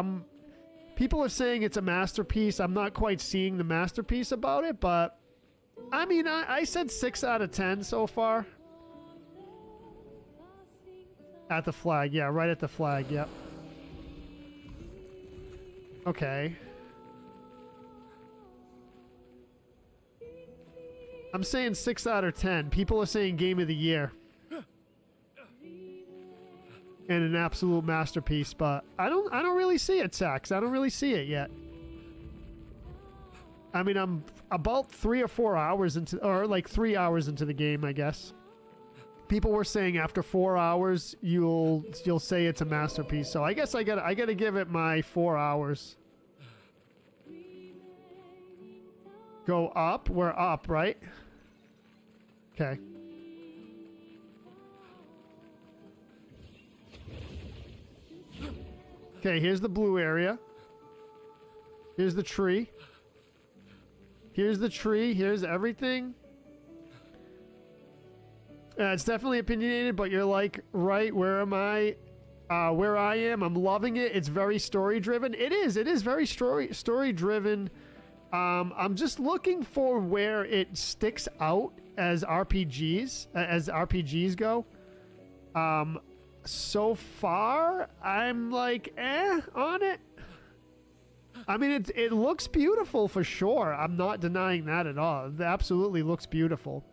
People are saying it's a masterpiece. I'm not quite seeing the masterpiece about it, but I mean, I said 6 out of 10 so far. At the flag, yeah, right at the flag, yep. Okay. I'm saying 6 out of 10. People are saying game of the year. And an absolute masterpiece, but I don't really see it, Sax. I don't really see it yet. I mean, I'm about 3 or 4 hours into, or like 3 hours into the game, I guess. People were saying after 4 hours you'll say it's a masterpiece. So I guess I gotta give it my 4 hours. Go up. We're up, right? Okay. Okay, here's the blue area. Here's the tree. Here's the tree. Here's everything. It's definitely opinionated, but you're like, right, where am I? Where I am, I'm loving it. It's very story-driven. It is very story-driven. I'm just looking for where it sticks out as RPGs go. So far, I'm like, on it. I mean, it looks beautiful for sure. I'm not denying that at all. It absolutely looks beautiful.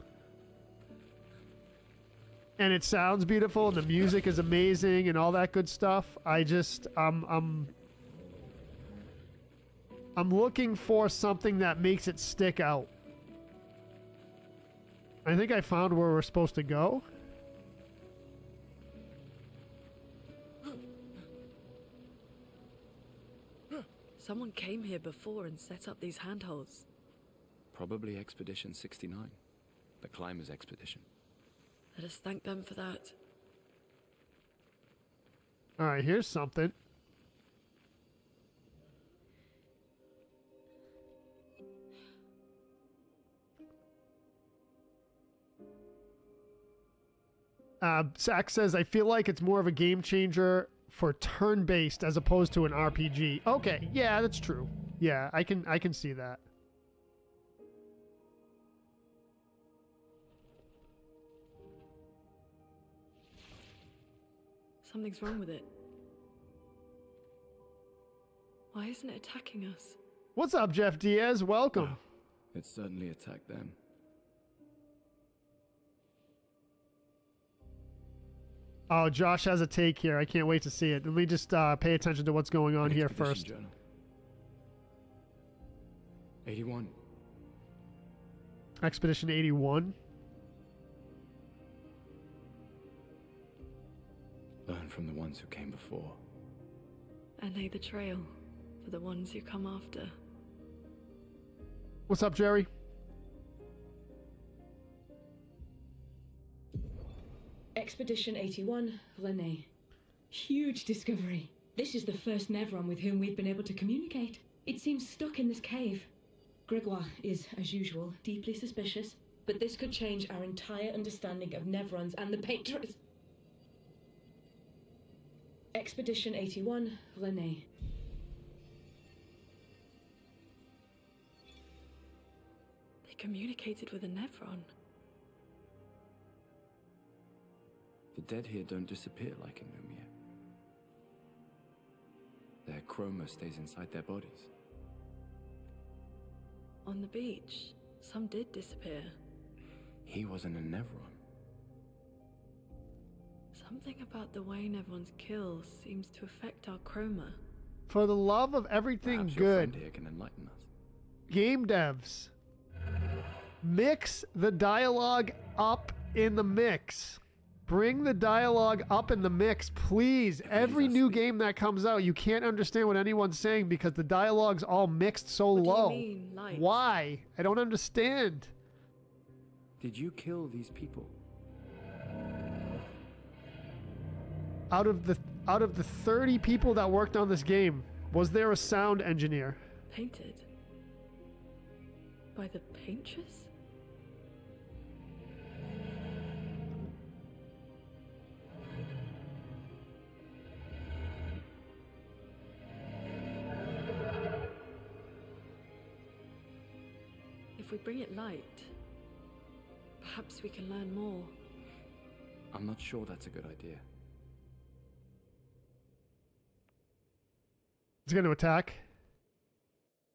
And it sounds beautiful, and the music is amazing, and all that good stuff. I'm looking for something that makes it stick out. I think I found where we're supposed to go. Someone came here before and set up these handholds. Probably Expedition 69. The Climbers Expedition. Let us thank them for that. All right, here's something. Sax says, I feel like it's more of a game changer for turn-based as opposed to an RPG. Okay, yeah, that's true. Yeah, I can see that. Something's wrong with it. Why isn't it attacking us? What's up, Jeff Diaz? Welcome. It certainly attacked them. Oh, Josh has a take here. I can't wait to see it. Let me just pay attention to what's going on here first. Journal. 81. Expedition 81. Learn from the ones who came before. And lay the trail for the ones who come after. What's up, Jerry? Expedition 81, Lene. Huge discovery. This is the first Nevron with whom we've been able to communicate. It seems stuck in this cave. Gregoire is, as usual, deeply suspicious, but this could change our entire understanding of Nevrons and the Patrons. Expedition 81, Lene. They communicated with a Nevron. The dead here don't disappear like in Lumia. Their chroma stays inside their bodies. On the beach, some did disappear. He wasn't a Nevron. Something about the way Nevrons kill seems to affect our chroma. For the love of everything Perhaps your friend good, here can enlighten us. game devs, mix the dialogue up in the mix. Bring the dialogue up in the mix, please. Every us new speak. game that comes out, you can't understand what anyone's saying because the dialogue's all mixed so What do you low. mean, light? Why? I don't understand. Did you kill these people? Out of the 30 people that worked on this game, was there a sound engineer? Painted? By the paintress? If we bring it light, perhaps we can learn more. I'm not sure that's a good idea. It's going to attack.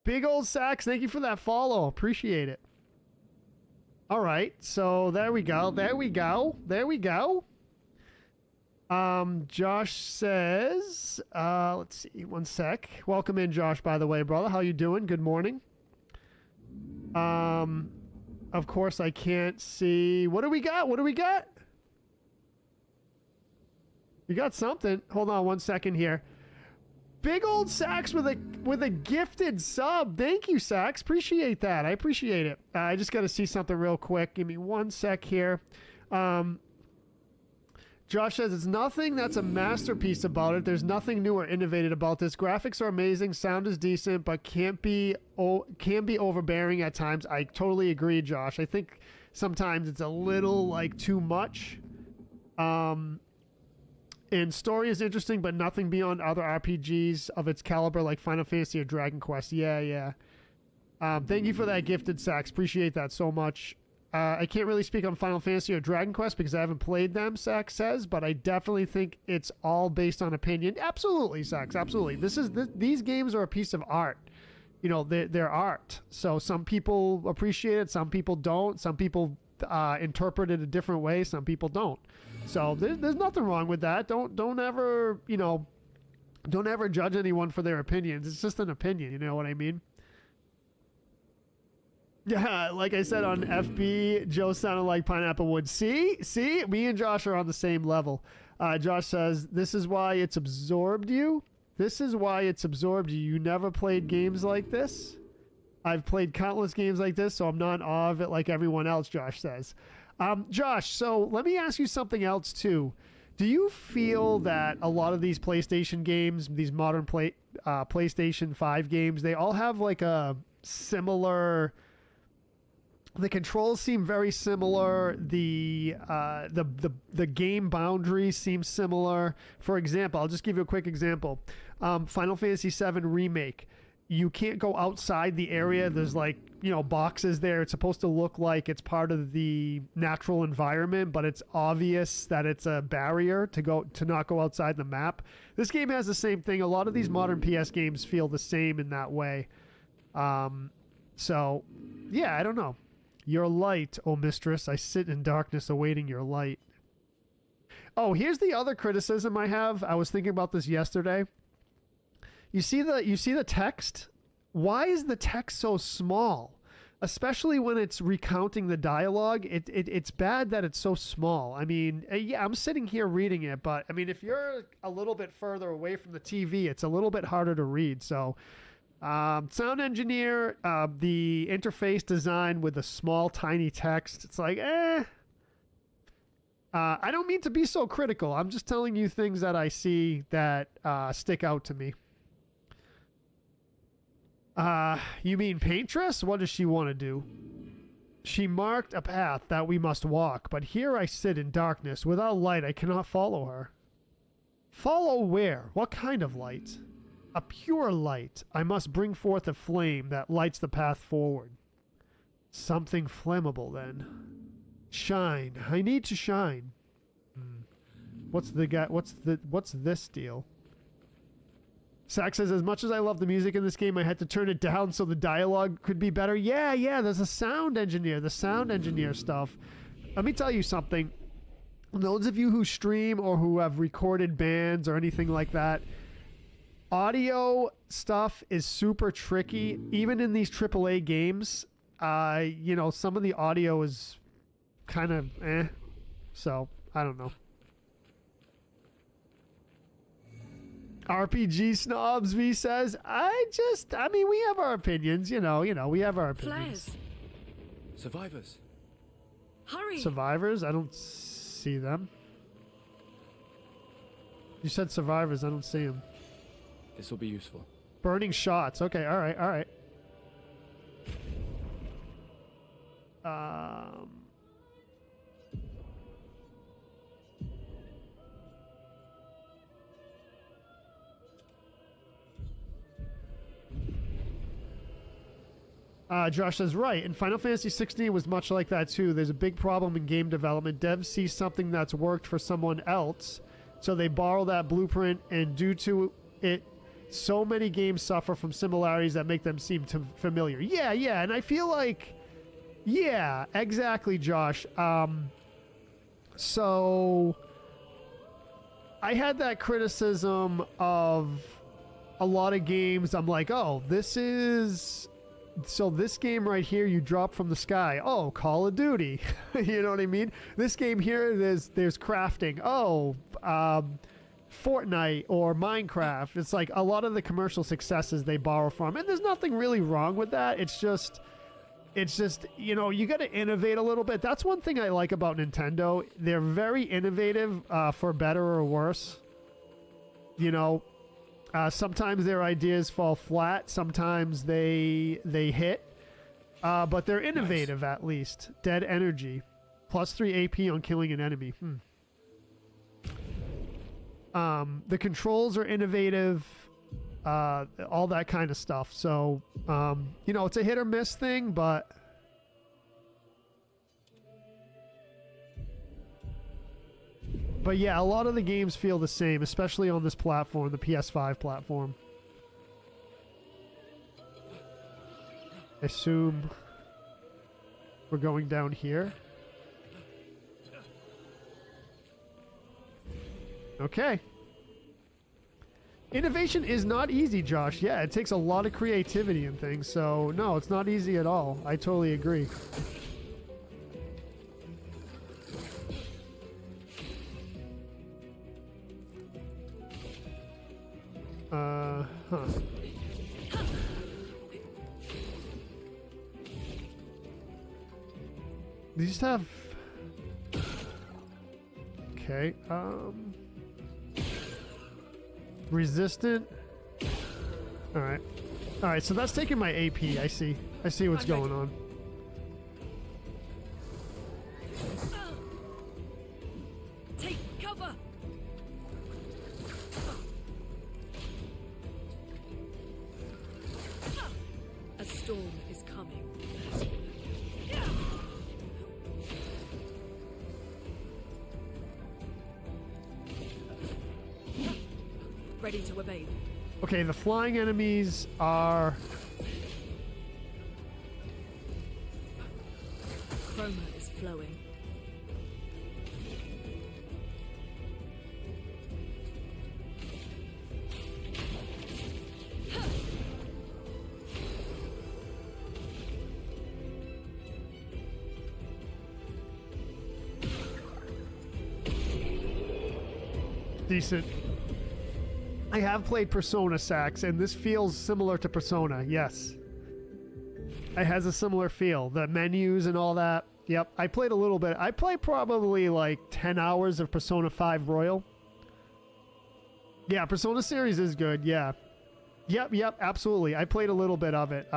Big old Sax, thank you for that follow. Appreciate it. All right, so there we go. There we go. There we go. Josh says, let's see, one sec. Welcome in, Josh, by the way, brother. How you doing? Good morning. Of course I can't see. What do we got? What do we got? We got something. Hold on one second here. Big old Sax with a gifted sub. Thank you, Sax. Appreciate that. I appreciate it. I just got to see something real quick. Give me one sec here. Josh says it's nothing that's a masterpiece about it. There's nothing new or innovative about this. Graphics are amazing. Sound is decent, but can be overbearing at times. I totally agree, Josh. I think sometimes it's a little like too much. And story is interesting, but nothing beyond other RPGs of its caliber like Final Fantasy or Dragon Quest. Yeah. Thank you for that gifted, Sax. Appreciate that so much. I can't really speak on Final Fantasy or Dragon Quest because I haven't played them, Sax says, but I definitely think it's all based on opinion. Absolutely, Sax. Absolutely. These games are a piece of art. You know, they're art. So some people appreciate it, some people don't. Some people interpret it a different way, some people don't. So there's nothing wrong with that. Don't ever, don't ever judge anyone for their opinions. It's just an opinion, you know what I mean? Yeah, like I said on FB, Joe sounded like Pineapple Wood. See, me and Josh are on the same level. Josh says, this is why it's absorbed you. This is why it's absorbed you. You never played games like this? I've played countless games like this, so I'm not in awe of it like everyone else, Josh says. Josh, so let me ask you something else too. Do you feel that a lot of these PlayStation games, these modern PlayStation 5 games, they all have like a similar... The controls seem very similar. The game boundaries seem similar. For example, I'll just give you a quick example. Final Fantasy VII Remake. You can't go outside the area. There's like, boxes there. It's supposed to look like it's part of the natural environment, but it's obvious that it's a barrier to not go outside the map. This game has the same thing. A lot of these modern PS games feel the same in that way. So, yeah, I don't know. Your light, O mistress, I sit in darkness awaiting your light. Oh, here's the other criticism I have. I was thinking about this yesterday. You see the text? Why is the text so small? Especially when it's recounting the dialogue. It's bad that it's so small. I mean, yeah, I'm sitting here reading it, but I mean, if you're a little bit further away from the TV, it's a little bit harder to read. So, sound engineer, the interface design with the small, tiny text. It's like, I don't mean to be so critical. I'm just telling you things that I see that stick out to me. You mean Paintress? What does she want to do? She marked a path that we must walk, but here I sit in darkness. Without light, I cannot follow her. Follow where? What kind of light? A pure light. I must bring forth a flame that lights the path forward. Something flammable, then. Shine. I need to shine. What's this deal? Sax says, as much as I love the music in this game, I had to turn it down so the dialogue could be better. Yeah, there's a sound engineer. The sound engineer stuff. Let me tell you something. Those of you who stream or who have recorded bands or anything like that, audio stuff is super tricky. Even in these AAA games, you know, some of the audio is kind of so I don't know. RPG snobs, V says. I mean, we have our opinions, you know, we have our opinions. Flares. Survivors. Hurry. Survivors? I don't see them. You said survivors, I don't see them. This will be useful. Burning shots. Okay, all right. Josh says, right, and Final Fantasy 16 was much like that too. There's a big problem in game development. Devs see something that's worked for someone else, so they borrow that blueprint, and due to it, so many games suffer from similarities that make them seem familiar. Yeah, and I feel like, yeah, exactly, Josh. So I had that criticism of a lot of games. I'm like, oh, this game right here, you drop from the sky. Oh, Call of Duty. You know what I mean? This game here, there's crafting. Oh, Fortnite or Minecraft. It's like a lot of the commercial successes they borrow from, and there's nothing really wrong with that. It's just, you know, you got to innovate a little bit. That's one thing I like about Nintendo. They're very innovative, for better or worse. You know, sometimes their ideas fall flat. Sometimes they hit. But they're innovative, nice. At least. Dead energy. +3 AP on killing an enemy. The controls are innovative. All that kind of stuff. So, you know, it's a hit or miss thing, but... But yeah, a lot of the games feel the same, especially on this platform, the PS5 platform. I assume we're going down here. Okay. Innovation is not easy, Josh. Yeah, it takes a lot of creativity and things, so no, it's not easy at all. I totally agree. They just have... Okay, resistant. Alright, so that's taking my AP. I see what's going on. Take cover. A storm is coming. Ready to evade. Okay, the flying enemies are... Chroma is flowing. Decent. I have played Persona, Sax, and this feels similar to Persona, yes. It has a similar feel. The menus and all that. Yep, I played a little bit. I played probably like 10 hours of Persona 5 Royal. Yeah, Persona series is good, yeah. Yep, absolutely. I played a little bit of it.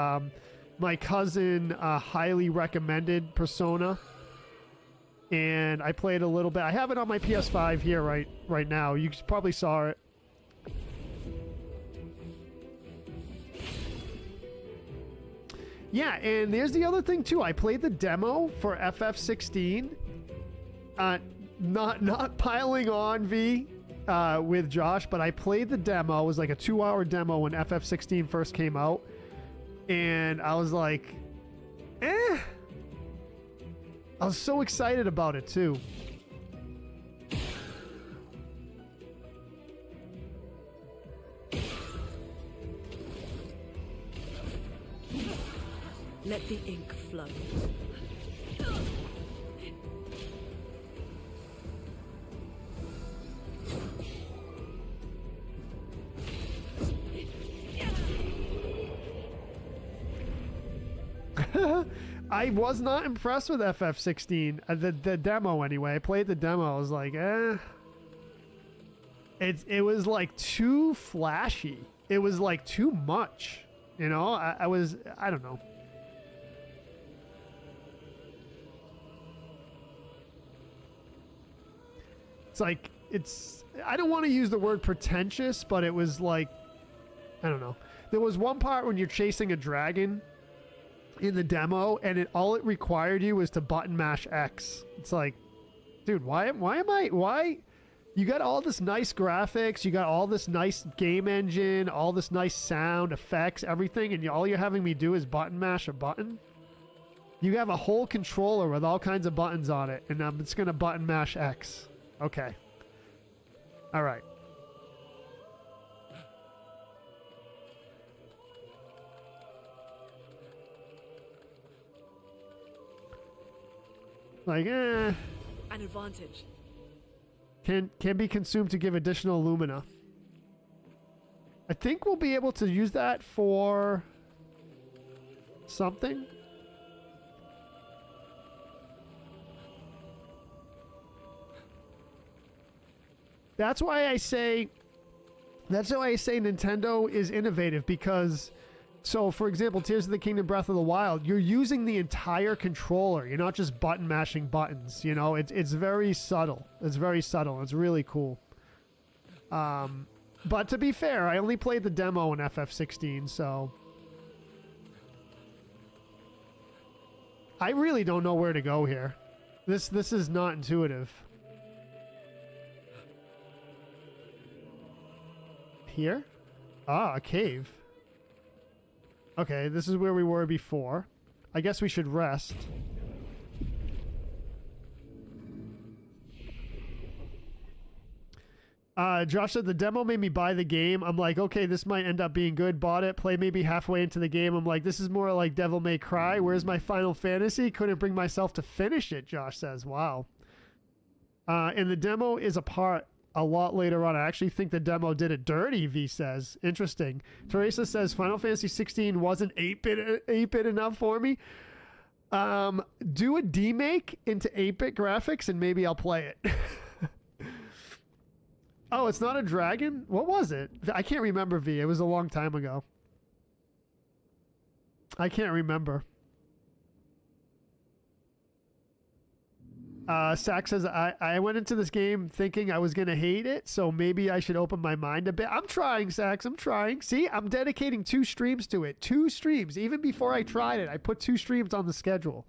My cousin highly recommended Persona. and I played a little bit. I have it on my PS5 here right now. You probably saw it. Yeah, and there's the other thing too. I played the demo for FF16. Not piling on V with Josh, but I played the demo. It was like a 2-hour demo when FF16 first came out, and I was like, I was so excited about it too. Let the ink flow. I was not impressed with FF16, the demo anyway. I played the demo. I was like, it was like too flashy. It was like too much, you know. I don't know. It's like, I don't want to use the word pretentious, but it was like, I don't know. There was one part when you're chasing a dragon in the demo, and all it required you was to button mash X. It's like, dude, why you got all this nice graphics, you got all this nice game engine, all this nice sound effects, everything, and all you're having me do is button mash a button? You have a whole controller with all kinds of buttons on it, and I'm just gonna button mash X. Okay. All right. Like, An advantage. Can be consumed to give additional lumina. I think we'll be able to use that for something. That's why I say Nintendo is innovative, because, so for example, Tears of the Kingdom Breath of the Wild, you're using the entire controller. You're not just button mashing buttons, you know. It's very subtle. It's very subtle. It's really cool. But to be fair, I only played the demo in FF16, so I really don't know where to go here. This is not intuitive. Here? Ah, a cave. Okay, this is where we were before. I guess we should rest. Josh said the demo made me buy the game. I'm like, okay, this might end up being good. Bought it, played maybe halfway into the game. I'm like, this is more like Devil May Cry. Where's my Final Fantasy? Couldn't bring myself to finish it, Josh says. Wow. And the demo is a lot later on. I actually think the demo did it dirty, V says. Interesting. Teresa says Final Fantasy 16 wasn't 8-bit enough for me. Do a demake into 8-bit graphics and maybe I'll play it. Oh, it's not a dragon? What was it? I can't remember, V. It was a long time ago. I can't remember. Sack says, I went into this game thinking I was going to hate it, so maybe I should open my mind a bit. I'm trying, Sax. I'm trying. See, I'm dedicating 2 streams to it. 2 streams. Even before I tried it, I put 2 streams on the schedule.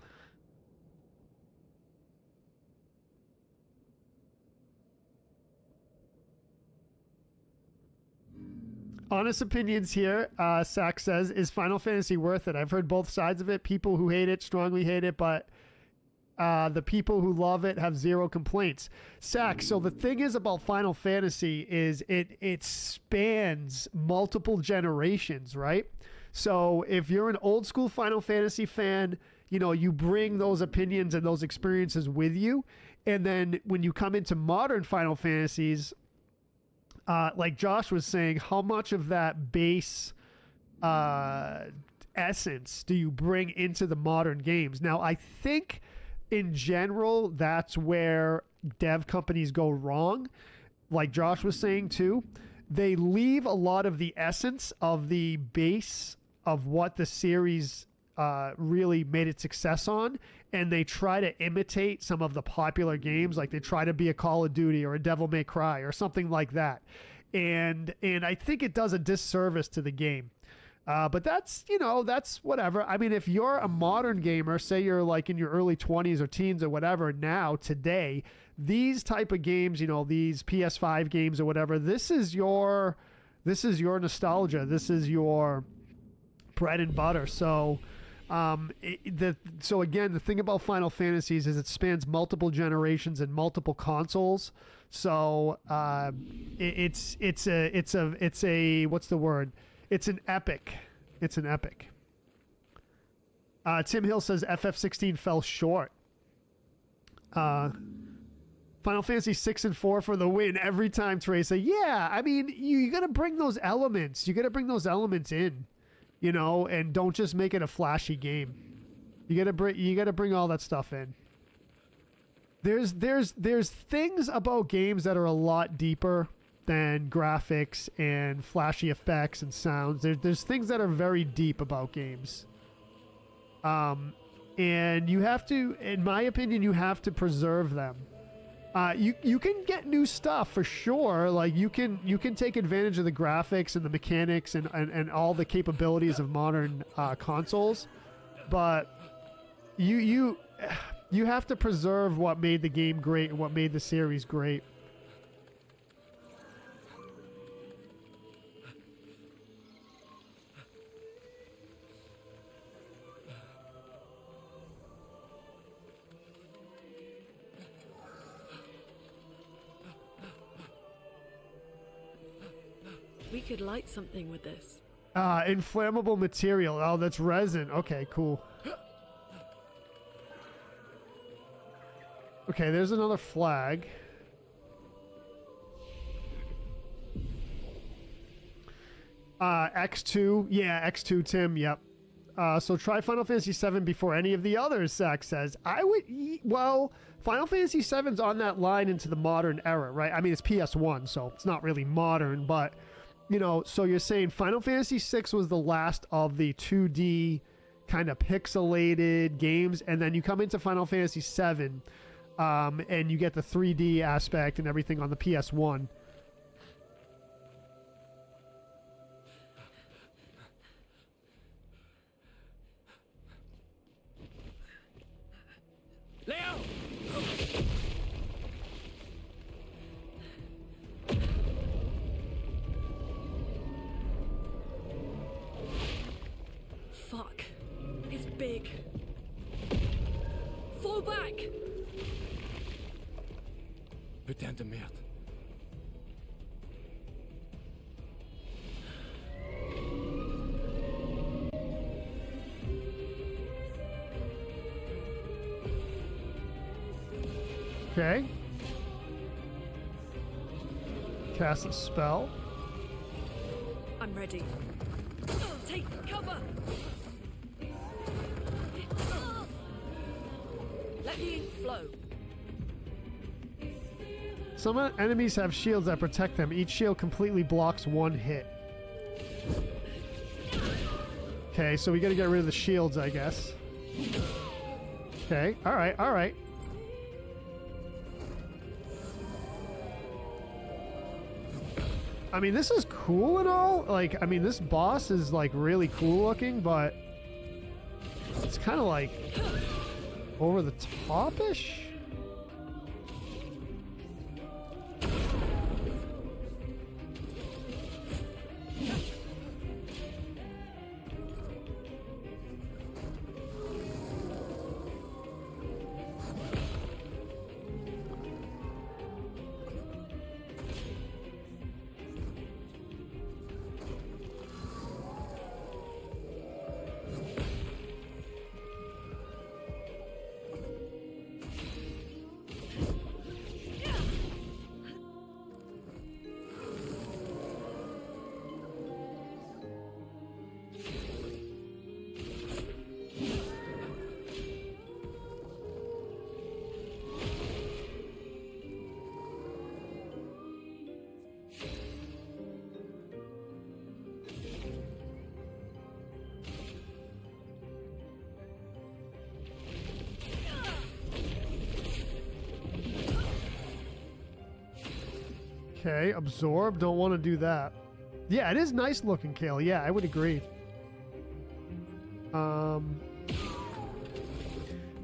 Honest opinions here, Sax says, is Final Fantasy worth it? I've heard both sides of it. People who hate it strongly hate it, but the people who love it have 0 complaints. Sax, so the thing is about Final Fantasy is it spans multiple generations, right? So if you're an old school Final Fantasy fan, you know, you bring those opinions and those experiences with you. And then when you come into modern Final Fantasies, like Josh was saying, how much of that base essence do you bring into the modern games? Now, I think in general, that's where dev companies go wrong. Like Josh was saying too, they leave a lot of the essence of the base of what the series really made its success on, and they try to imitate some of the popular games, like they try to be a Call of Duty or a Devil May Cry or something like that, and I think it does a disservice to the game. But that's, you know, that's whatever. I mean, if you're a modern gamer, say you're like in your early 20s or teens or whatever, now, today, these type of games, you know, these PS5 games or whatever, this is your nostalgia. This is your bread and butter. So, so again, the thing about Final Fantasies is it spans multiple generations and multiple consoles. So, it's a what's the word? It's an epic. It's an epic. Tim Hill says FF16 fell short. Final Fantasy 6 and 4 for the win every time, Teresa. Yeah, I mean, you got to bring those elements. You got to bring those elements in, you know, and don't just make it a flashy game. You got to bring all that stuff in. There's things about games that are a lot deeper than graphics and flashy effects and sounds. There's things that are very deep about games. And you have to, in my opinion, you have to preserve them. You can get new stuff for sure. Like you can take advantage of the graphics and the mechanics and all the capabilities of modern consoles, but you have to preserve what made the game great and what made the series great. We could light something with this. Inflammable material. Oh, that's resin. Okay, cool. Okay, there's another flag. X2. Yeah, X2, Tim. Yep. So try Final Fantasy VII before any of the others, Zach says. Well, Final Fantasy VII's on that line into the modern era, right? I mean, it's PS1, so it's not really modern, but, you know, so you're saying Final Fantasy VI was the last of the 2D kind of pixelated games, and then you come into Final Fantasy VII, and you get the 3D aspect and everything on the PS1. Leo! Fuck. It's big. Fall back! Putain de merde. Okay. Cast a spell. I'm ready. Take cover! Let the ink flow. Some enemies have shields that protect them. Each shield completely blocks one hit. Okay, so we gotta get rid of the shields, I guess. Okay, alright, alright. I mean, this is cool and all. Like, I mean, this boss is, like, really cool looking, but it's kind of, like, over the top-ish? Okay, absorb. Don't want to do that. Yeah, it is nice looking, Kale. Yeah, I would agree.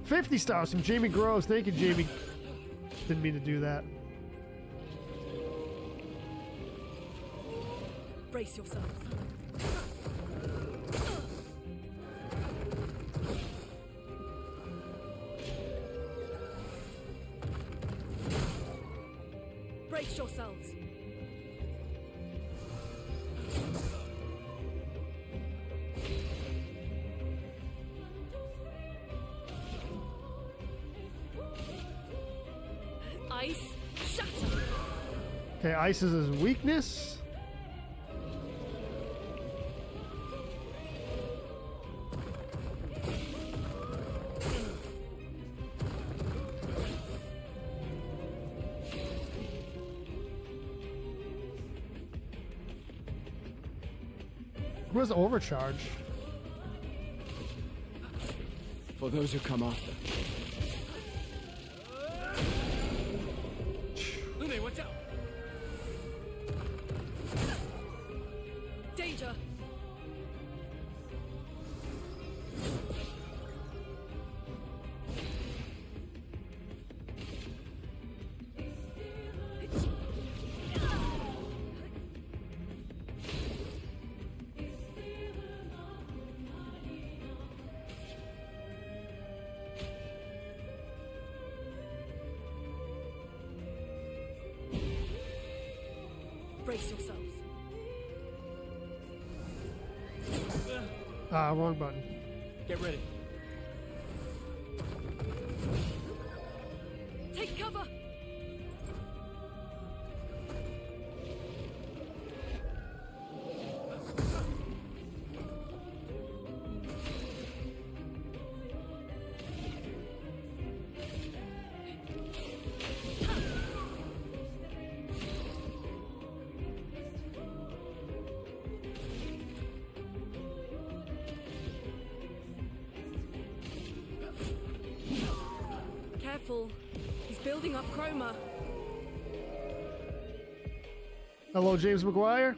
50 stars from Jamie Groves. Thank you, Jamie. Didn't mean to do that. Brace yourselves. Brace yourselves. Ice, shatter. Okay, ice is his weakness. Who has overcharge? For those who come after. Lune, watch out! Danger. Brace yourselves. Ah, wrong button. Get ready. Take cover. Careful. He's building up chroma. Hello, James McGuire.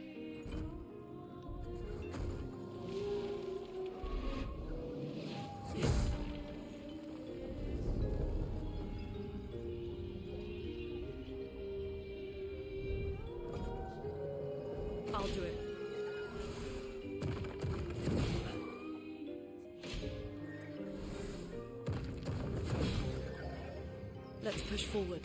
I'll do it. Let's push forward.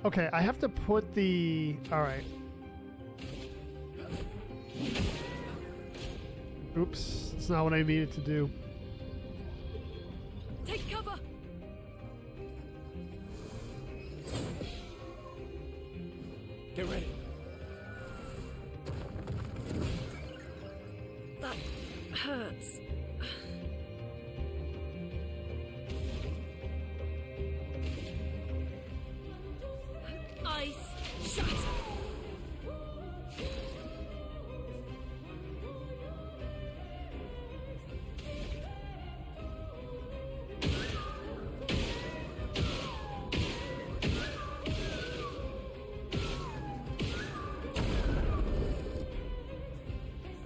Okay, I have to put the... Alright. Oops, that's not what I needed to do. Take cover. Get ready. That hurts. Ice, shatter.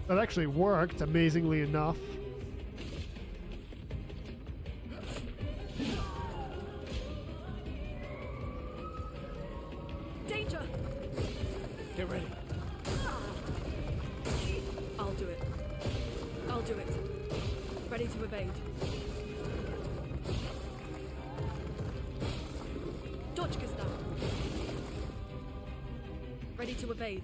That actually worked, amazingly enough. Danger. Get ready. I'll do it. I'll do it. Ready to evade. Dodge, Gustav. Ready to evade.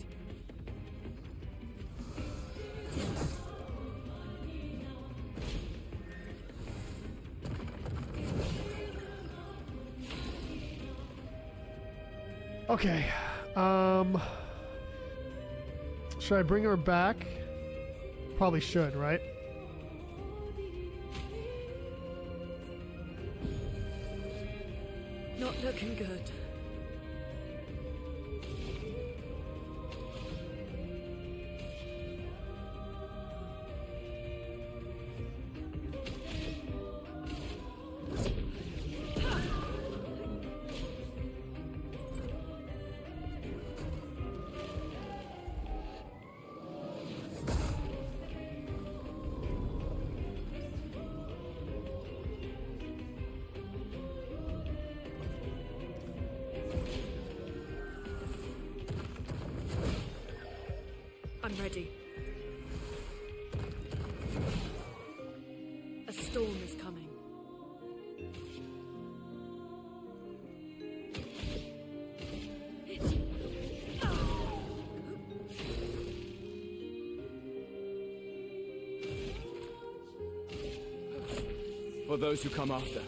Okay. Should I bring her back? Probably should, right? Not looking good. ready. A storm is coming. For those who come after.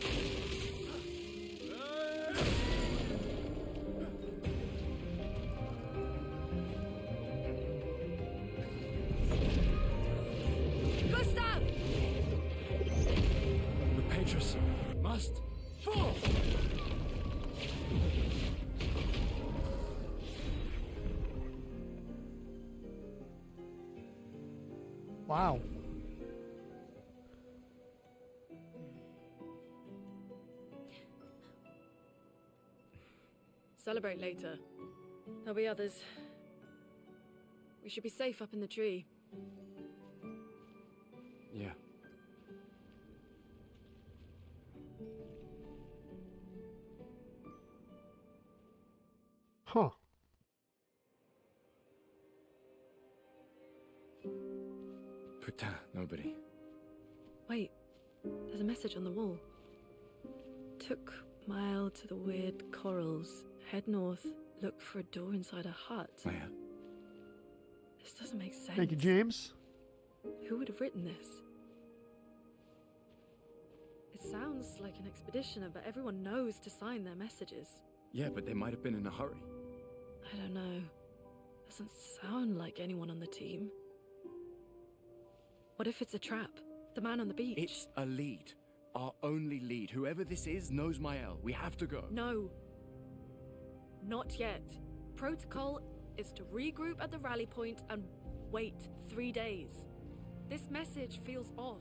Gustav! The Petrus must fall! Wow. Celebrate later. There'll be others. We should be safe up in the tree. Yeah. Huh. Putain, nobody. Wait, there's a message on the wall. Took mile to the weird corals. Head north. Look for a door inside a hut. Oh, yeah. This doesn't make sense. Thank you, James. Who would have written this? It sounds like an expeditioner, but everyone knows to sign their messages. Yeah, but they might have been in a hurry. I don't know. Doesn't sound like anyone on the team. What if it's a trap? The man on the beach? It's a lead. Our only lead. Whoever this is knows Mael. We have to go. No. Not yet. Protocol is to regroup at the rally point and wait 3 days. This message feels off.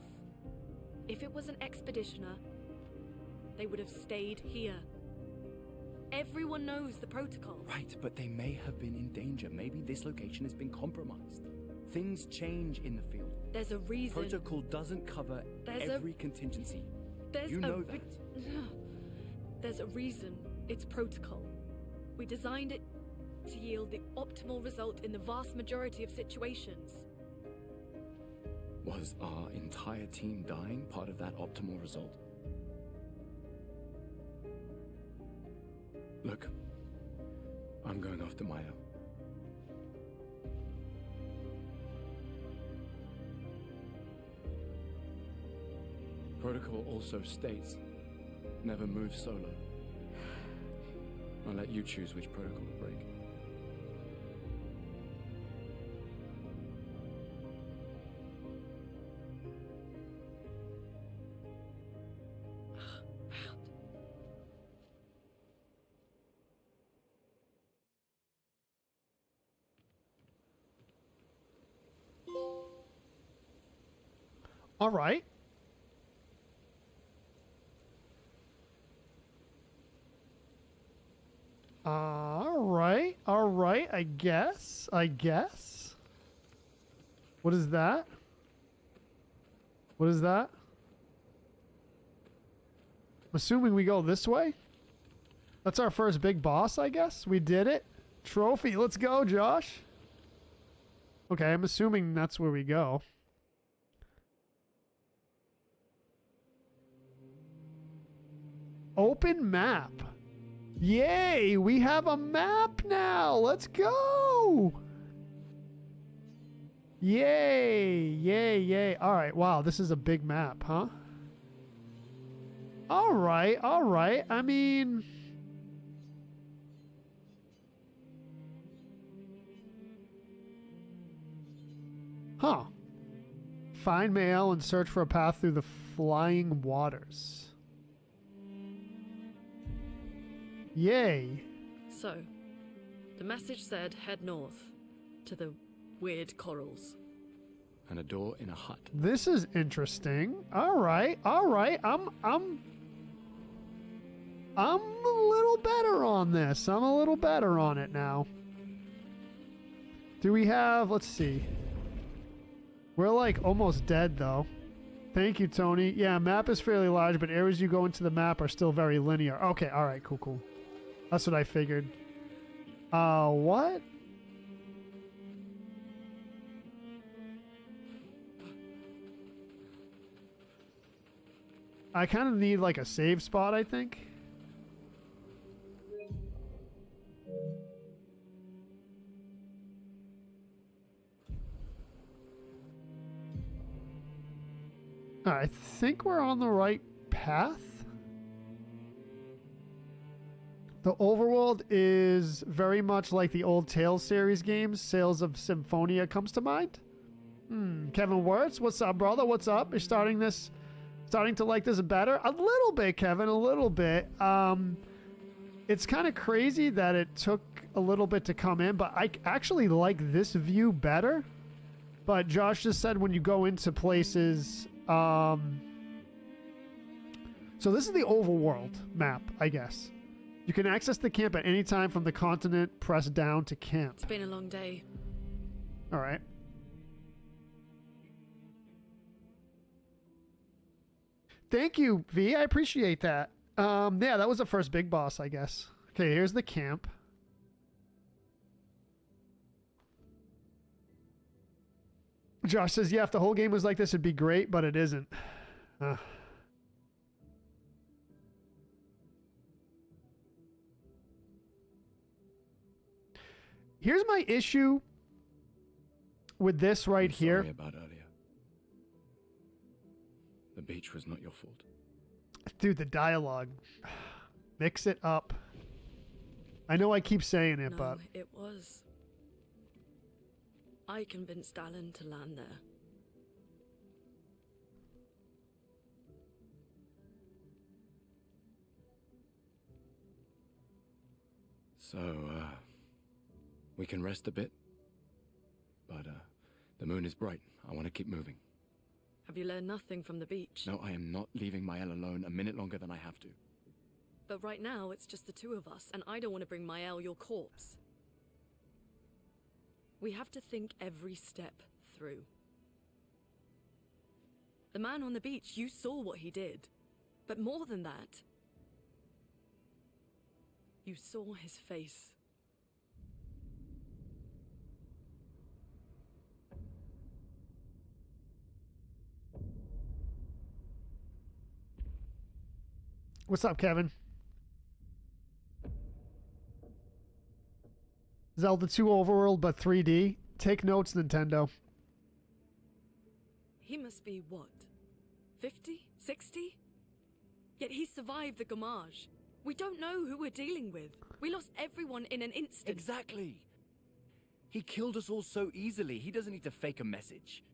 If it was an expeditioner, they would have stayed here. Everyone knows the protocol. Right, but they may have been in danger. Maybe this location has been compromised. Things change in the field. There's a reason. Protocol doesn't cover every contingency. You know that. There's a reason it's protocol. We designed it to yield the optimal result in the vast majority of situations. Was our entire team dying part of that optimal result? Look, I'm going off to Maya. Protocol also states, never move solo. I'll let you choose which protocol to break. All right. All right, I guess. What is that? What is that? I'm assuming we go this way. That's our first big boss, I guess. We did it. Trophy, let's go, Josh. Okay, I'm assuming that's where we go. Open map. Yay, we have a map now. Let's go. Yay. All right, wow, this is a big map, huh? All right. I mean, huh. Find Mael and search for a path through the flying waters. Yay. So, the message said head north to the weird corals. And a door in a hut. This is interesting. All right. I'm a little better on this. I'm a little better on it now. Do we have, let's see. We're like almost dead though. Thank you, Tony. Yeah, map is fairly large, but areas you go into the map are still very linear. Okay, all right, cool. That's what I figured. What? I kind of need like a save spot, I think. I think we're on the right path. The overworld is very much like the old Tales series games. Sales of Symphonia comes to mind. Kevin Wirtz, what's up, brother? What's up? You're starting to like this better? A little bit, Kevin, a little bit. It's kind of crazy that it took a little bit to come in, but I actually like this view better. But Josh just said when you go into places... So this is the overworld map, I guess. You can access the camp at any time from the continent. Press down to camp. It's been a long day. All right. Thank you, V. I appreciate that. Yeah, that was the first big boss, I guess. Okay, here's the camp. Josh says, yeah, if the whole game was like this, it'd be great, but it isn't. Here's my issue with this right here. Sorry about earlier. The beach was not your fault. Dude, the dialogue. Mix it up. I know I keep saying it, No, but... it was. I convinced Alan to land there. So, we can rest a bit. But, the moon is bright. I want to keep moving. Have you learned nothing from the beach? No, I am not leaving Mael alone a minute longer than I have to. But right now, it's just the two of us, and I don't want to bring Mael your corpse. We have to think every step through. The man on the beach, you saw what he did. But more than that, you saw his face. What's up, Kevin? Zelda 2 Overworld, but 3D. Take notes, Nintendo. He must be what? 50? 60? Yet he survived the Gamage. We don't know who we're dealing with. We lost everyone in an instant. Exactly. He killed us all so easily. He doesn't need to fake a message.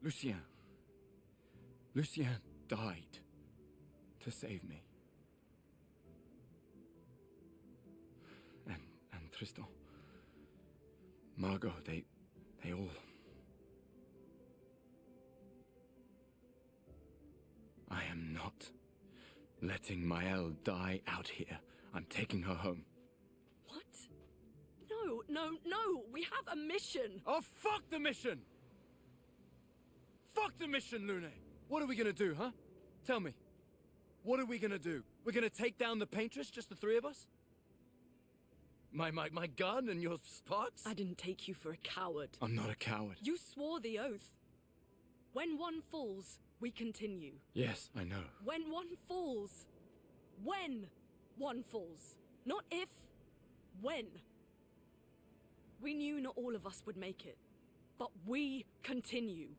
Lucien died to save me. And Tristan, Margot, they all... I am not letting Mael die out here. I'm taking her home. What? No. We have a mission. Oh, fuck the mission! Fuck the mission, Lune! What are we gonna do, huh? Tell me. What are we gonna do? We're gonna take down the paintress, just the three of us? My gun and your sparks? I didn't take you for a coward. I'm not a coward. You swore the oath. When one falls, we continue. Yes, I know. When one falls. When one falls. Not if. When. We knew not all of us would make it. But we continue.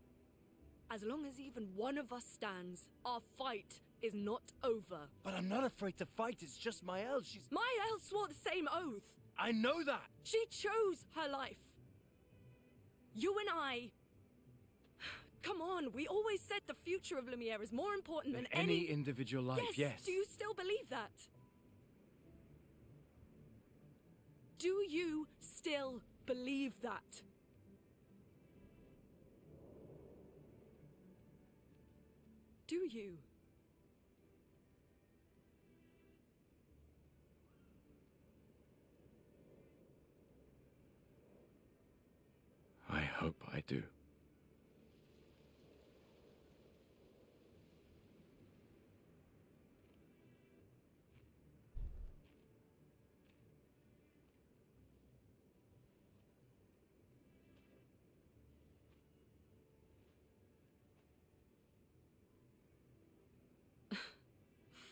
As long as even one of us stands, our fight is not over. But I'm not afraid to fight, it's just Mael, she's... Mael swore the same oath. I know that! She chose her life. You and I... Come on, we always said the future of Lumiere is more important than any individual life, yes. Do you still believe that? Do you still believe that? Do you? I hope I do.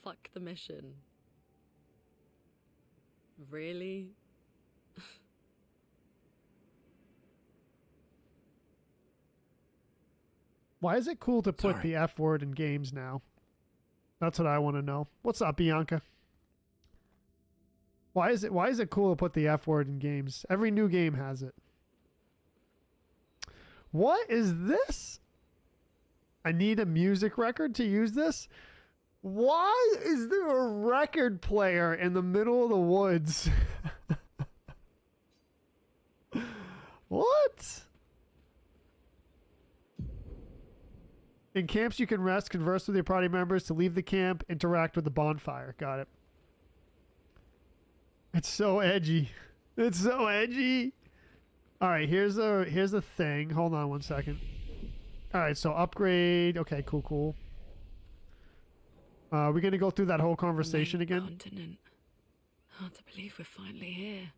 fuck the mission. Really? Why is it cool to put Sorry. the F word in games now? That's what I want to know. What's up, Bianca? Why is it cool to put the F word in games? Every new game has it. What is this? I need a music record to use this? Why is there a record player in the middle of the woods? What? In camps, you can rest, converse with your party members, to leave the camp, interact with the bonfire. Got it. It's so edgy. It's so edgy. All right, here's the thing. Hold on one second. All right, so upgrade. Okay, cool. We're going to go through that whole conversation Main again. Continent. Hard to believe we're finally here.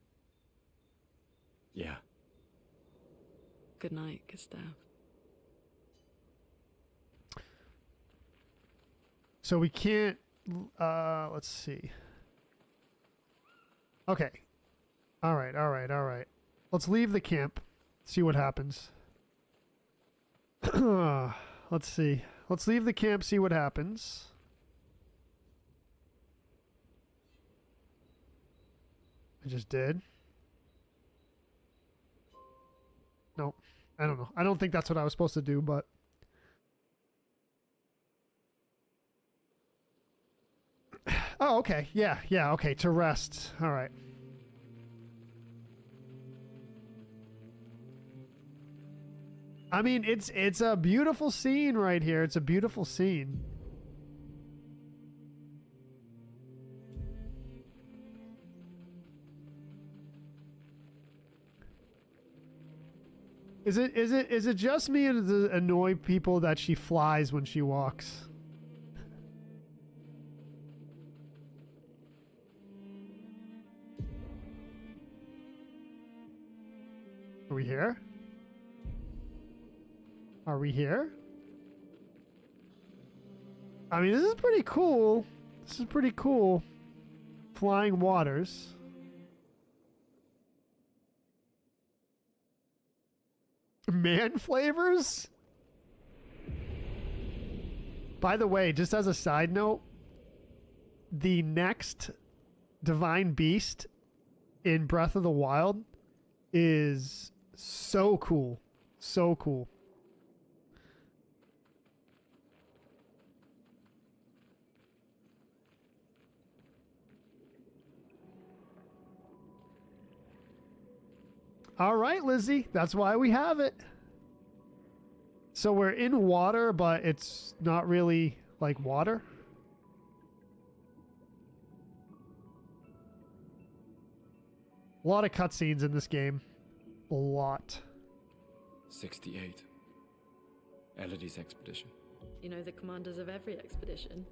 Yeah. Good night, Gustav. So we can't, let's see. Okay. All right. Let's leave the camp. See what happens. Let's see. Let's leave the camp, see what happens. I just did. Nope. I don't know. I don't think that's what I was supposed to do, but... Oh, okay. Yeah, okay. To rest. All right. I mean, it's a beautiful scene right here. It's a beautiful scene. Is it just me, and does it annoy people that she flies when she walks? Are we here? Are we here? I mean, this is pretty cool. This is pretty cool. Flying waters. Man flavors? By the way, just as a side note, the next divine beast in Breath of the Wild is so cool. So cool. All right, Lizzie. That's why we have it. So we're in water, but it's not really like water. A lot of cutscenes in this game. A lot. 68. Elodie's expedition. You know the commanders of every expedition.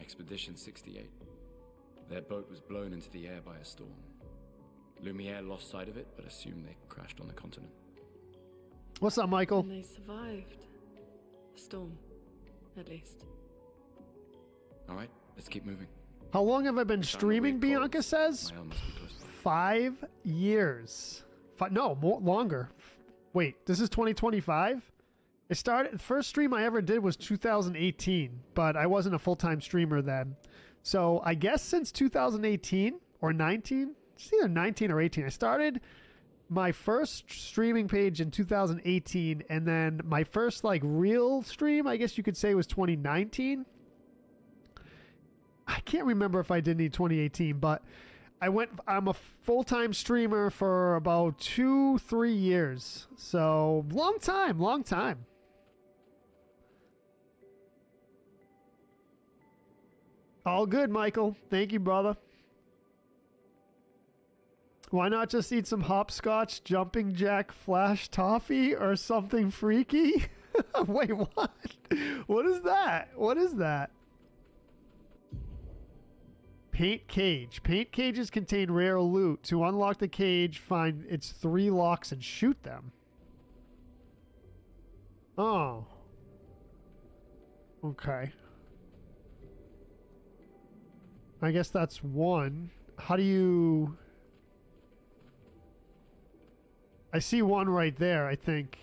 Expedition 68. Their boat was blown into the air by a storm. Lumiere lost sight of it, but assumed they crashed on the continent. What's up, Michael? And they survived. The storm, at least. All right, let's keep moving. How long have I been Found a streaming, way Bianca close. says? My arm must be close by. 5 years. No, more longer. Wait, this is 2025? The first stream I ever did was 2018, but I wasn't a full-time streamer then. So I guess since 2018 or 19, it's either 19 or 18. I started my first streaming page in 2018, and then my first like real stream, I guess you could say, was 2019. I can't remember if I did any 2018, but I'm a full-time streamer for about 2-3 years. So long time. All good, Michael. Thank you, brother. Why not just eat some hopscotch, jumping jack, flash toffee, or something freaky? Wait, what? What is that? What is that? Paint cage. Paint cages contain rare loot. To unlock the cage, find its 3 locks and shoot them. Oh. Okay. I guess that's one. How do you... I see one right there, I think.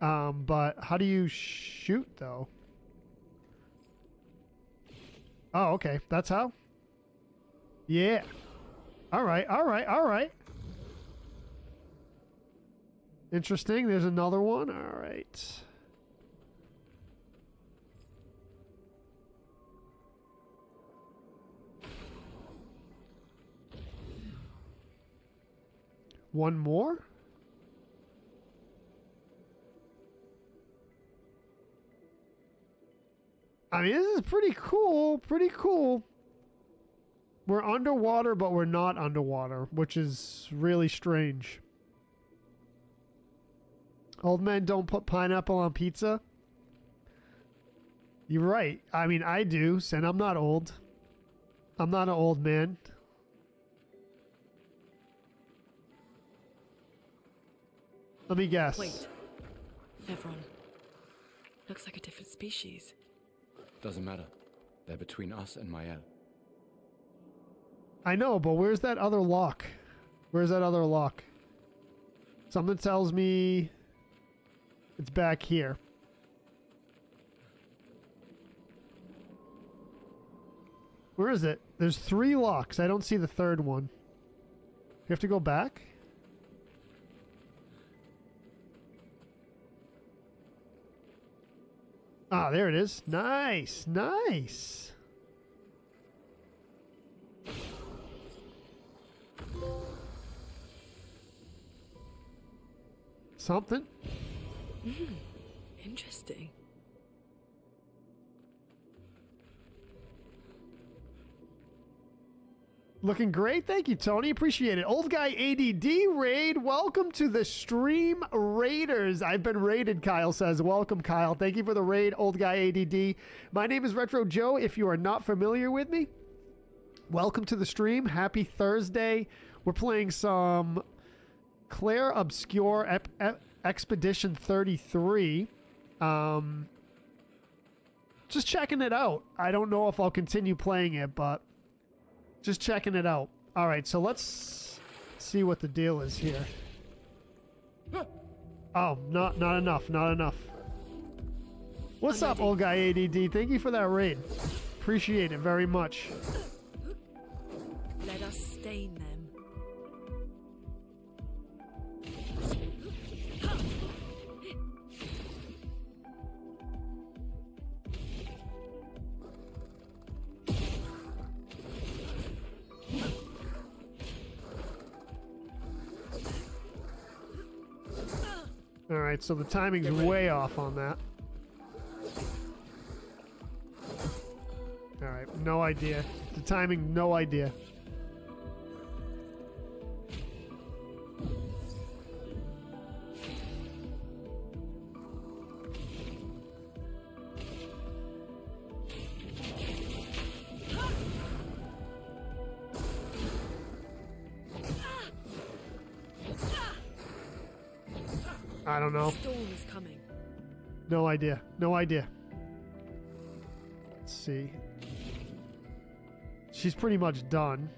But how do you shoot, though? Oh, okay. That's how? Yeah. All right, all right, all right. Interesting. There's another one. All right. One more? I mean, this is pretty cool. Pretty cool. We're underwater, but we're not underwater, which is really strange. Old men don't put pineapple on pizza. You're right. I mean, I do, and I'm not old. I'm not an old man. Let me guess. Wait. Nevron. Looks like a different species. Doesn't matter. They're between us and Mael. I know, but where's that other lock? Where's that other lock? Something tells me it's back here. Where is it? There's 3 locks. I don't see the third one. You have to go back? Ah, there it is. Nice, nice. Something. Interesting. Looking great. Thank you, Tony. Appreciate it. Old Guy ADD raid. Welcome to the stream raiders. I've been raided, Kyle says. Welcome, Kyle. Thank you for the raid, Old Guy ADD. My name is Retro Joe. If you are not familiar with me, welcome to the stream. Happy Thursday. We're playing some Clair Obscur Expedition 33. Just checking it out. I don't know if I'll continue playing it, but just checking it out. All right, so let's see what the deal is here. Oh, not enough, not enough. What's up, Old Guy ADD? Thank you for that raid. Appreciate it very much. Let us stain them. All right, so the timing's way off on that. All right, no idea. The timing, no idea. I don't know. Storm is coming. No idea. No idea. Let's see. She's pretty much done.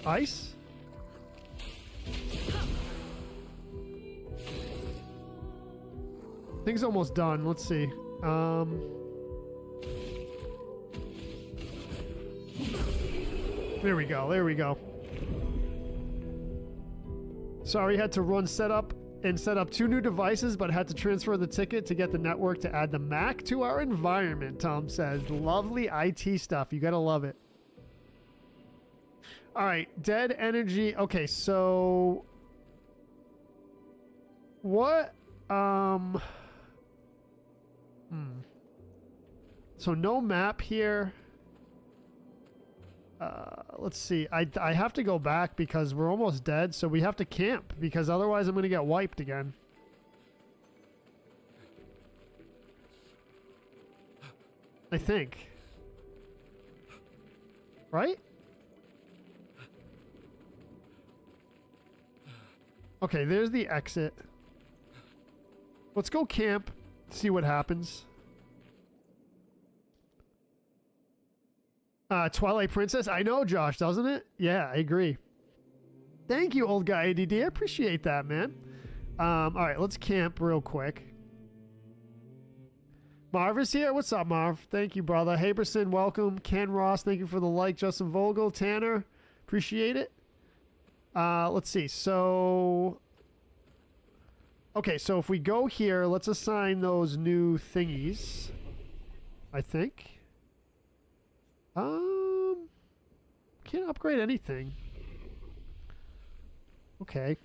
Ice? Thing's almost done. Let's see. There we go. There we go. Sorry, had to run setup and set up 2 new devices, but had to transfer the ticket to get the network to add the Mac to our environment, Tom says. Lovely IT stuff. You gotta love it. All right, dead energy. Okay, so what? So no map here. Let's see. I have to go back because we're almost dead, so we have to camp because otherwise I'm going to get wiped again. I think. Right? Okay, there's the exit. Let's go camp, see what happens. Twilight Princess. I know, Josh, doesn't it? Yeah, I agree. Thank you, old guy ADD. I appreciate that, man. All right, let's camp real quick. Marv is here. What's up, Marv? Thank you, brother. Haberson, welcome. Ken Ross, thank you for the like. Justin Vogel, Tanner, appreciate it. Let's see. So, okay, so if we go here, let's assign those new thingies, I think. Can't upgrade anything. Okay.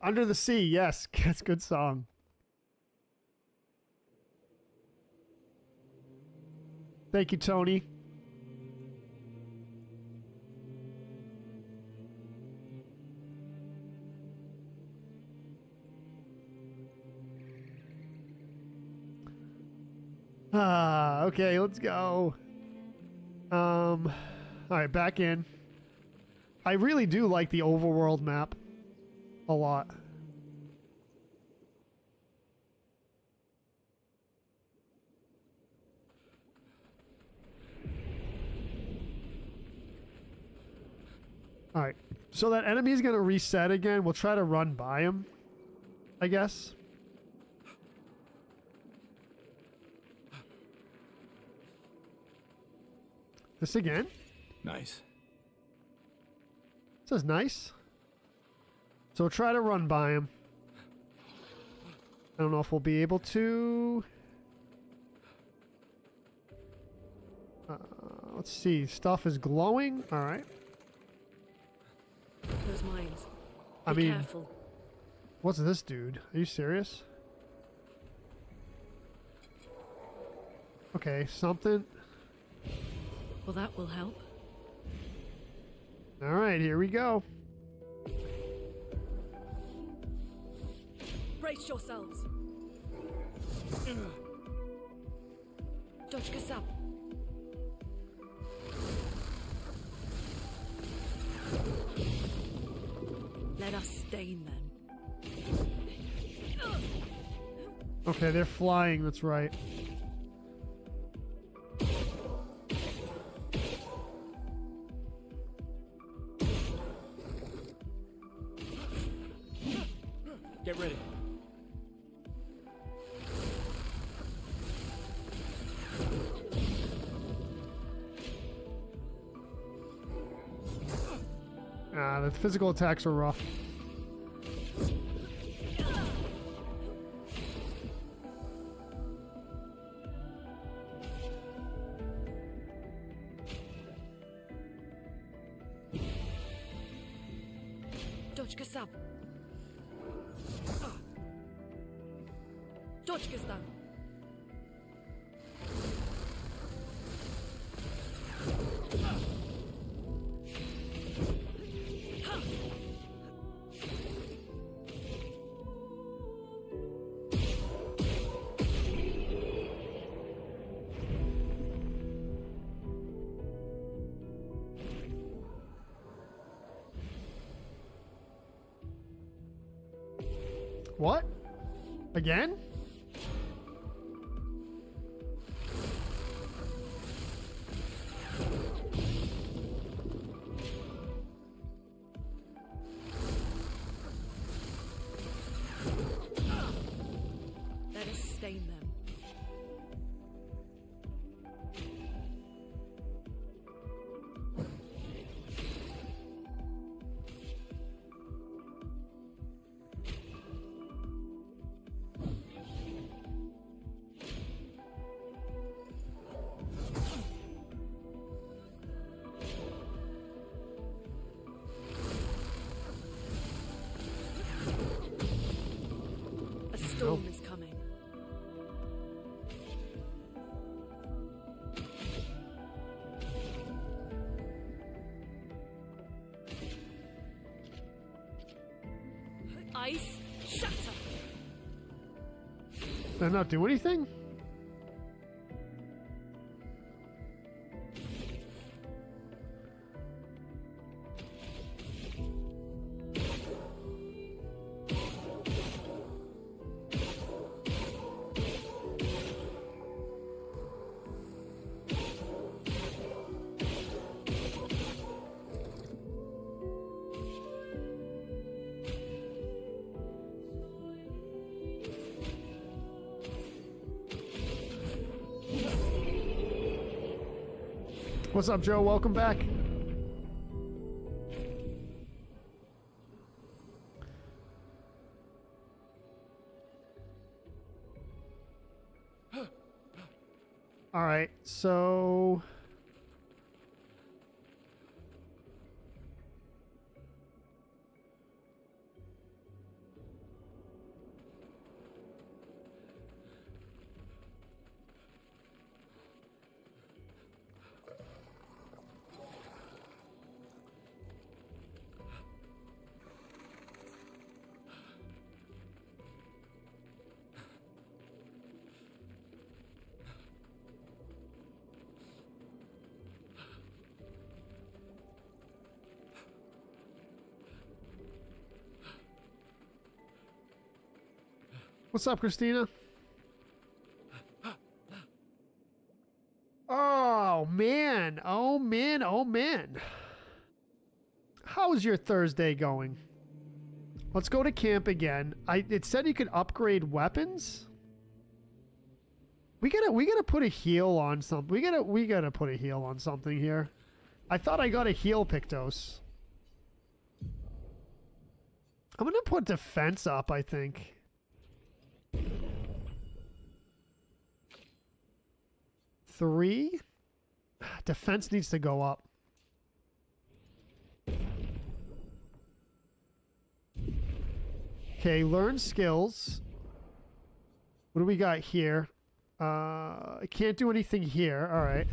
Under the Sea, yes. That's a good song. Thank you, Tony. Okay, let's go. All right, back in. I really do like the overworld map a lot. All right, so that enemy is going to reset again. We'll try to run by him, I guess. This again? Nice. It says nice. So we'll try to run by him. I don't know if we'll be able to. Let's see. Stuff is glowing. All right. Those mines. I Be mean, careful. what's this dude? Are you serious? Okay, something. Well, that will help. All right, here we go. Brace yourselves. Dodge Kasab. Let us stain them. Okay, they're flying. That's right. Get ready. The physical attacks are rough. Dodge Kasab. Dodge Kasab. What? Again? Let us stain them. A storm is coming. Ice shatter. Did I not do anything? What's up, Joe? Welcome back. All right, so what's up, Christina? Oh, man. Oh, man. Oh, man. How's your Thursday going? Let's go to camp again. It said you could upgrade weapons. We gotta put a heal on something. We gotta put a heal on something here. I thought I got a heal Pictos. I'm gonna put defense up, I think. Three? Defense needs to go up. Okay, learn skills. What do we got here? I can't do anything here. All right.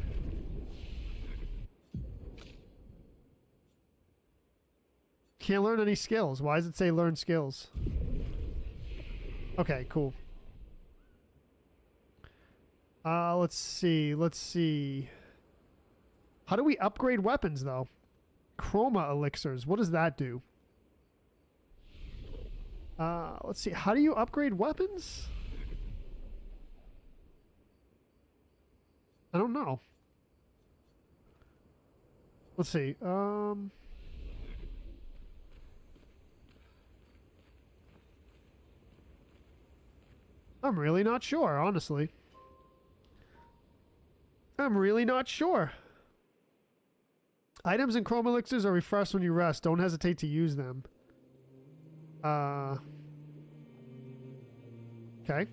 Can't learn any skills. Why does it say learn skills? Okay, cool. Let's see. Let's see. How do we upgrade weapons, though? Chroma elixirs. What does that do? Let's see. How do you upgrade weapons? I don't know. Let's see. I'm really not sure, honestly. I'm really not sure. Items and chroma elixirs are refreshed when you rest. Don't hesitate to use them. Okay.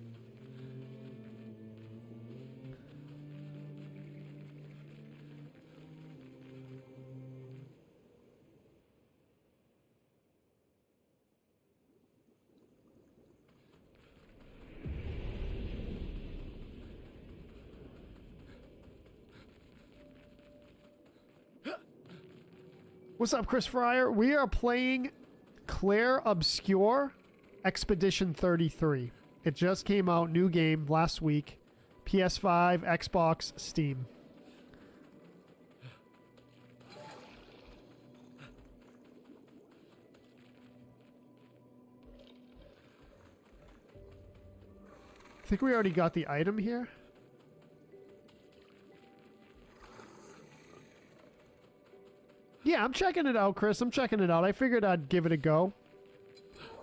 What's up, Chris Fryer? We are playing Clair Obscur Expedition 33. It just came out, new game last week. PS5, Xbox, Steam. I think we already got the item here. Yeah, I'm checking it out, Chris. I'm checking it out. I figured I'd give it a go.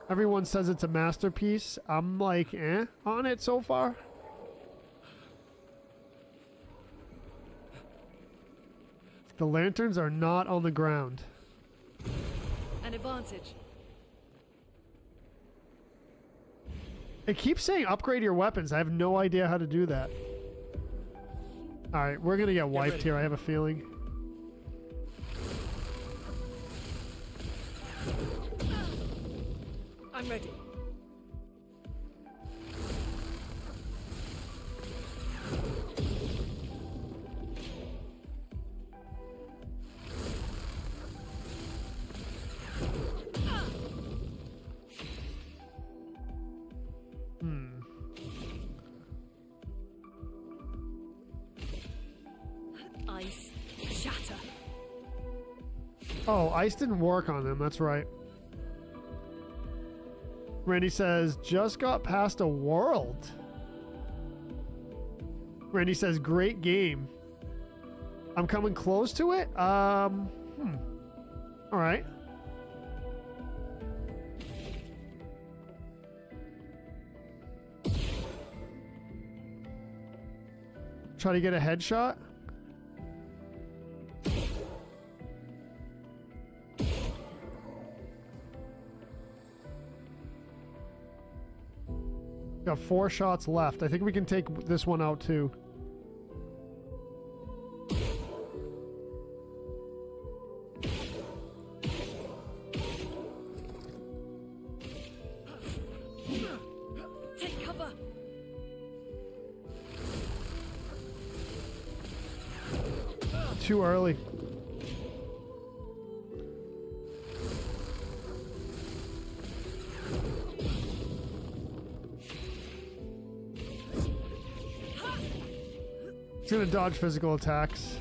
Everyone says it's a masterpiece. I'm like, on it so far. The lanterns are not on the ground. An advantage. It keeps saying upgrade your weapons. I have no idea how to do that. Alright, we're gonna get wiped here, I have a feeling. I'm ready. Ice shatter. Oh, ice didn't work on them, that's right. Randy says, just got past a world. Randy says, great game. I'm coming close to it? Alright. Try to get a headshot. Got 4 shots left. I think we can take this one out too. Take cover. Too early. It's gonna dodge physical attacks.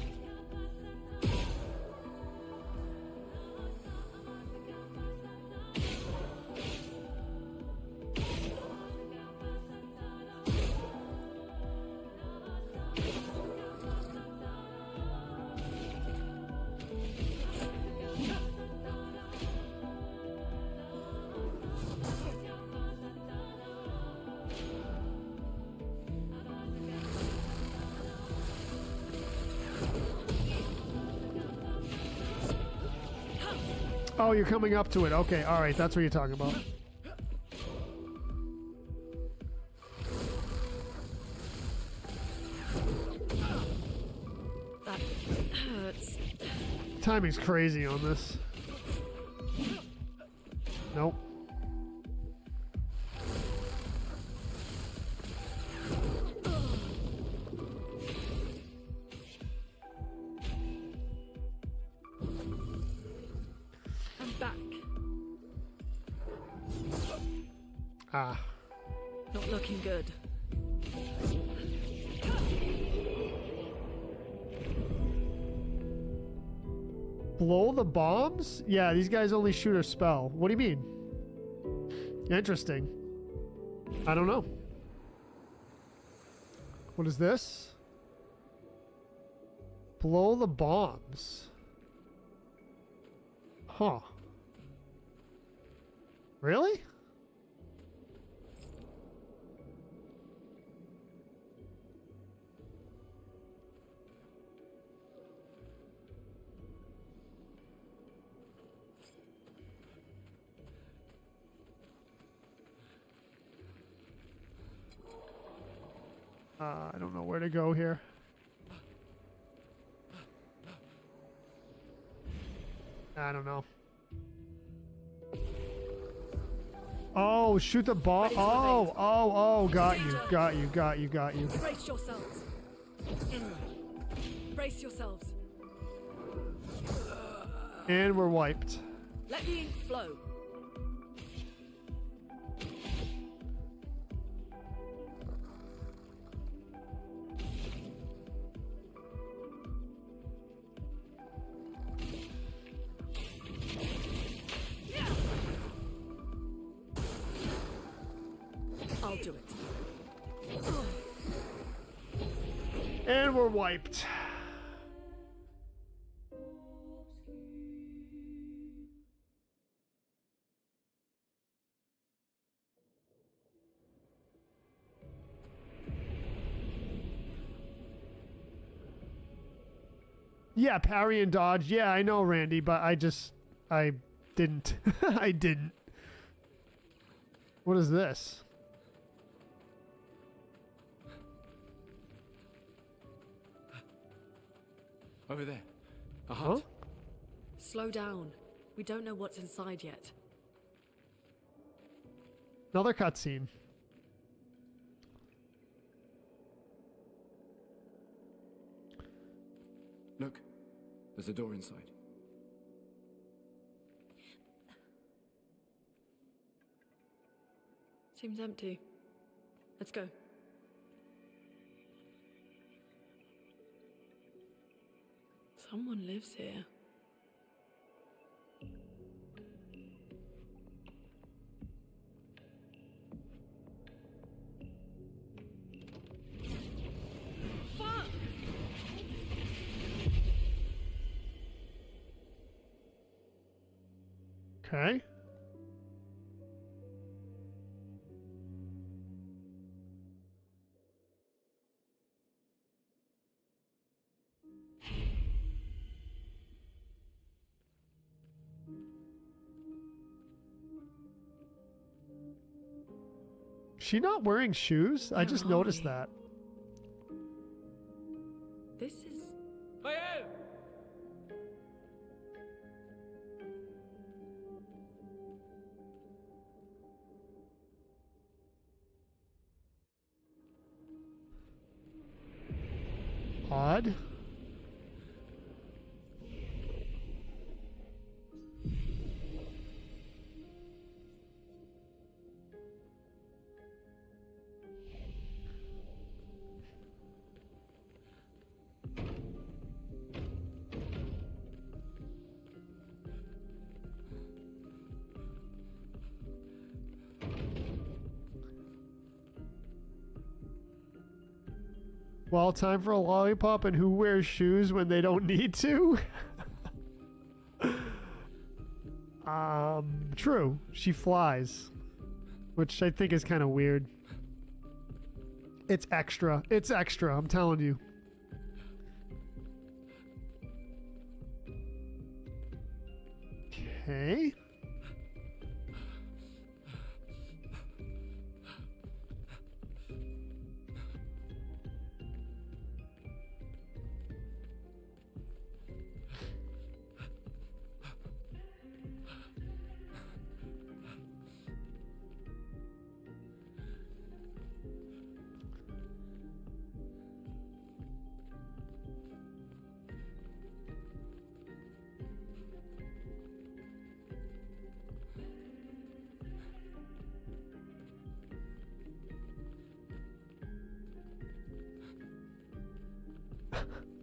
Oh, you're coming up to it. Okay, all right, that's what you're talking about. That hurts. Timing's crazy on this. Nope. I'm back. Ah. Not looking good. Blow the bombs? Yeah, these guys only shoot a spell. What do you mean? Interesting. I don't know. What is this? Blow the bombs. Huh. Really? I don't know where to go here. I don't know. Oh, shoot the bomb. Ready to Oh, evade. oh, got you, got you, got you, got you. Brace yourselves. Brace yourselves. And we're wiped. Let the ink flow. I'll do it. And we're wiped. Yeah, parry and dodge. Yeah, I know, Randy, but I didn't. I didn't. What is this? Over there. A Huh? hut. Slow down. We don't know what's inside yet. Another cutscene. Look, there's a door inside. Seems empty. Let's go. Someone lives here. Fuck! Okay. she not wearing shoes? I Where just are noticed we? that. This is... Mael! Odd. Well, time for a lollipop, and who wears shoes when they don't need to? True. She flies, which I think is kind of weird. It's extra. It's extra, I'm telling you. Okay.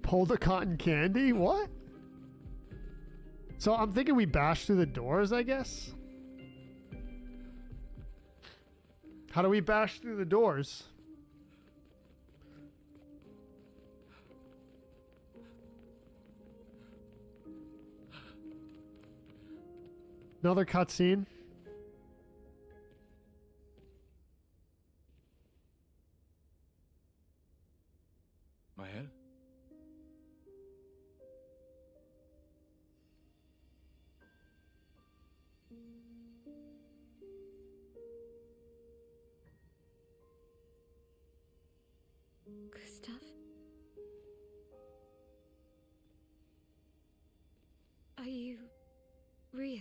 Pull the cotton candy? What? So I'm thinking we bash through the doors, I guess? How do we bash through the doors? Another cutscene. Mael? Gustav? Are you real?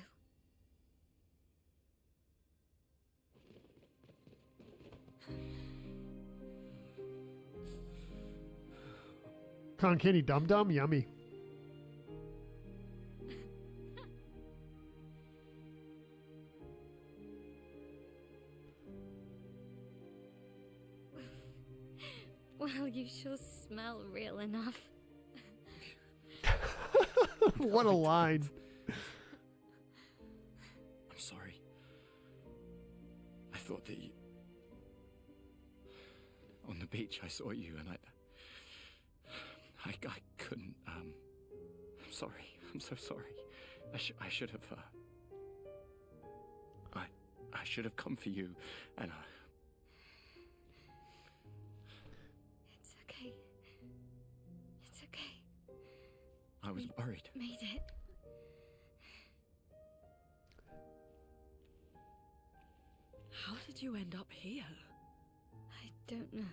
Cotton candy dum dum, yummy. Well, you sure smell real enough. What a line. I'm sorry. I thought that you... On the beach, I saw you and I couldn't, I'm sorry. I'm so sorry. I should have, I should have come for you, and It's okay. It's okay. I was worried. Made it. How did you end up here? I don't know.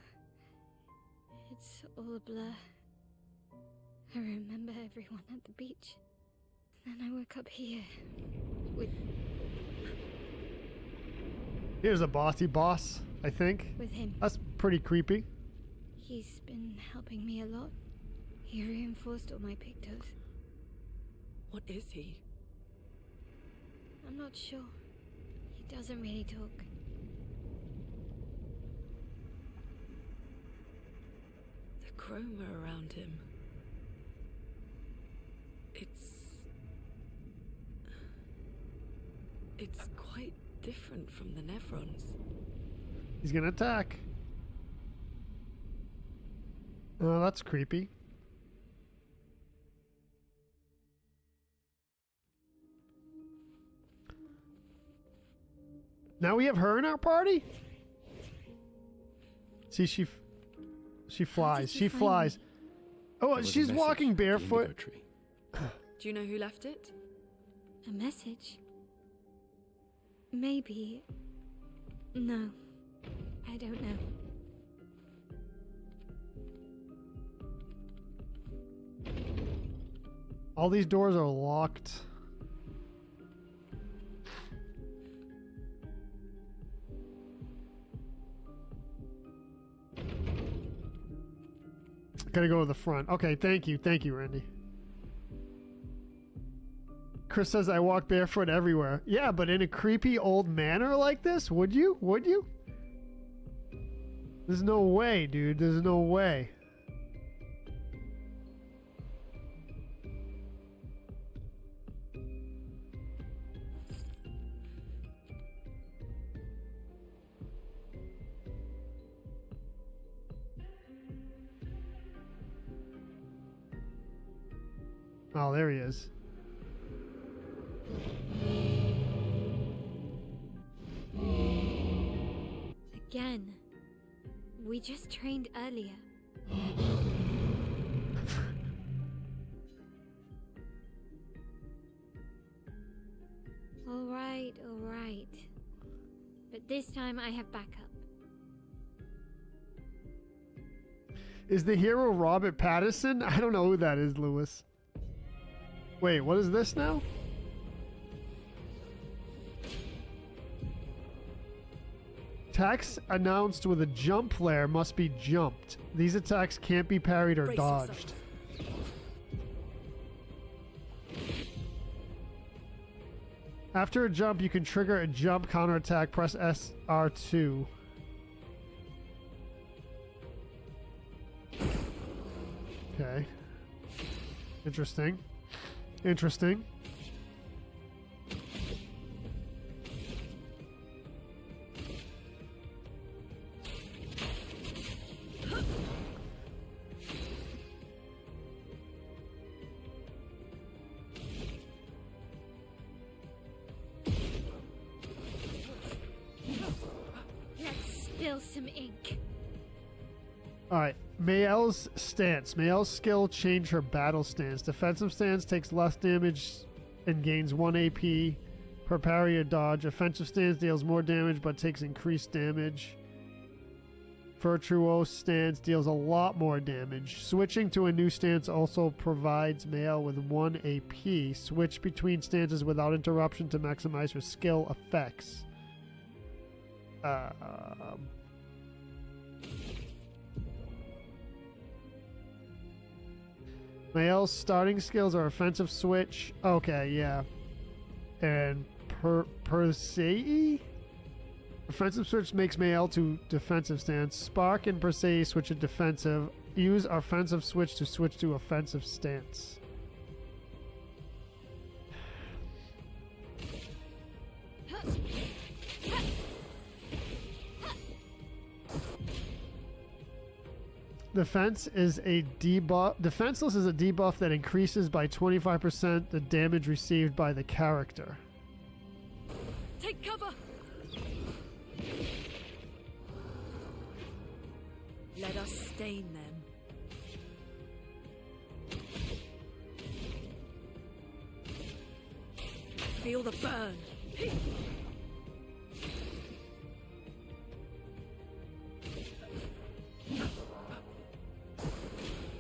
It's all a blur. I remember everyone at the beach. Then I woke up here. With Here's a bossy boss, I think. him. That's pretty creepy. He's been helping me a lot. He reinforced all my pictos. What is he? I'm not sure. He doesn't really talk. The chroma around him. It's quite different from the Nevrons. He's gonna attack. Oh, that's creepy. Now we have her in our party? See, she flies. you She find flies. me? Oh, There was a she's message walking in the indigo barefoot. tree. Do you know who left it? A message? Maybe. No. I I don't know. All these doors are locked. Gotta go to the front. Okay, thank you, Randy. Chris says I walk barefoot everywhere. Yeah, but in a creepy old manor like this, would you? Would you? There's no way, dude. There's no way. Oh, there he is. Again. We just trained earlier. All right. But this time I have backup. Is the hero Robert Pattinson? I don't know who that is, Lewis. Wait, what is this now? Attacks announced with a jump flare must be jumped. These attacks can't be parried or Brace dodged. yourself. After a jump, you can trigger a jump counterattack. Press SR2. Okay. Interesting. Let's spill some ink. Alright, Mael's stance. Mael's skill change her battle stance. Defensive stance takes less damage and gains 1 AP per parry or dodge. Offensive stance deals more damage but takes increased damage. Virtuose stance deals a lot more damage. Switching to a new stance also provides Mael with 1 AP. Switch between stances without interruption to maximize her skill effects. Mael's starting skills are offensive switch. Okay, yeah. And per se, offensive switch makes Mael to defensive stance. Spark and per se switch to defensive. Use offensive switch to switch to offensive stance. Defense is a debuff. Defenseless is a debuff that increases by 25% the damage received by the character. Take cover! Let us stain them. Feel the burn.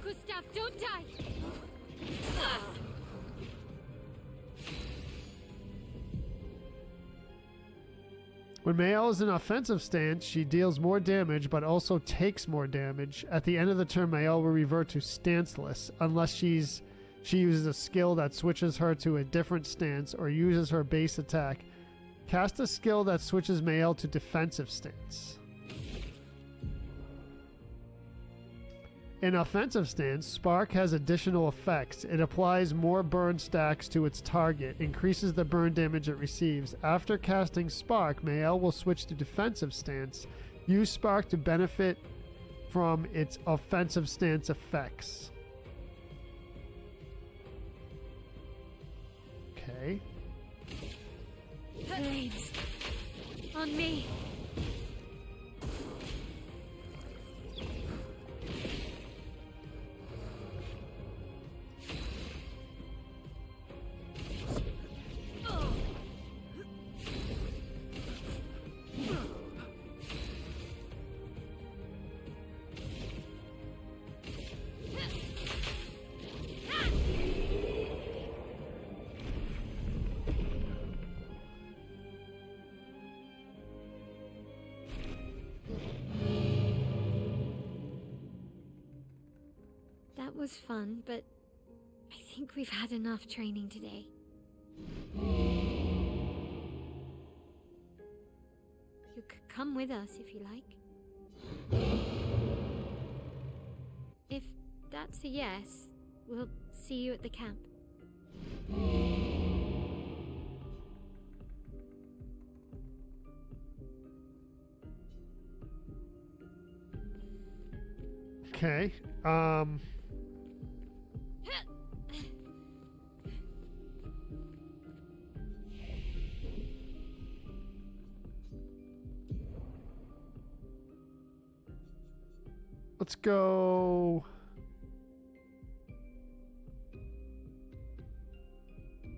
Gustav, don't die! When Mael is in offensive stance, she deals more damage but also takes more damage. At the end of the turn, Mael will revert to stanceless unless she uses a skill that switches her to a different stance or uses her base attack. Cast a skill that switches Mael to defensive stance. In offensive stance, Spark has additional effects. It applies more burn stacks to its target, increases the burn damage it receives. After casting Spark, Mael will switch to defensive stance. Use Spark to benefit from its offensive stance effects. Okay. Blades! On me! was fun, but I think we've had enough training today. You could come with us if you like. If that's a yes, we'll see you at the camp. Okay. Let's go.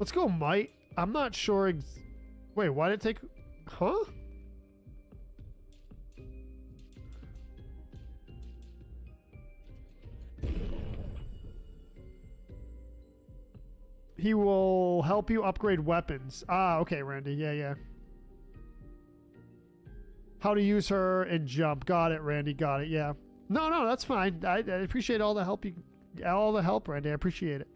Let's go, Might. I'm not sure. Wait, why did it take? Huh? He will help you upgrade weapons. Ah, okay, Randy. Yeah, yeah. How to use her and jump. Got it, Randy. Got it. Yeah. No, that's fine. I appreciate all the help Randy. I appreciate it.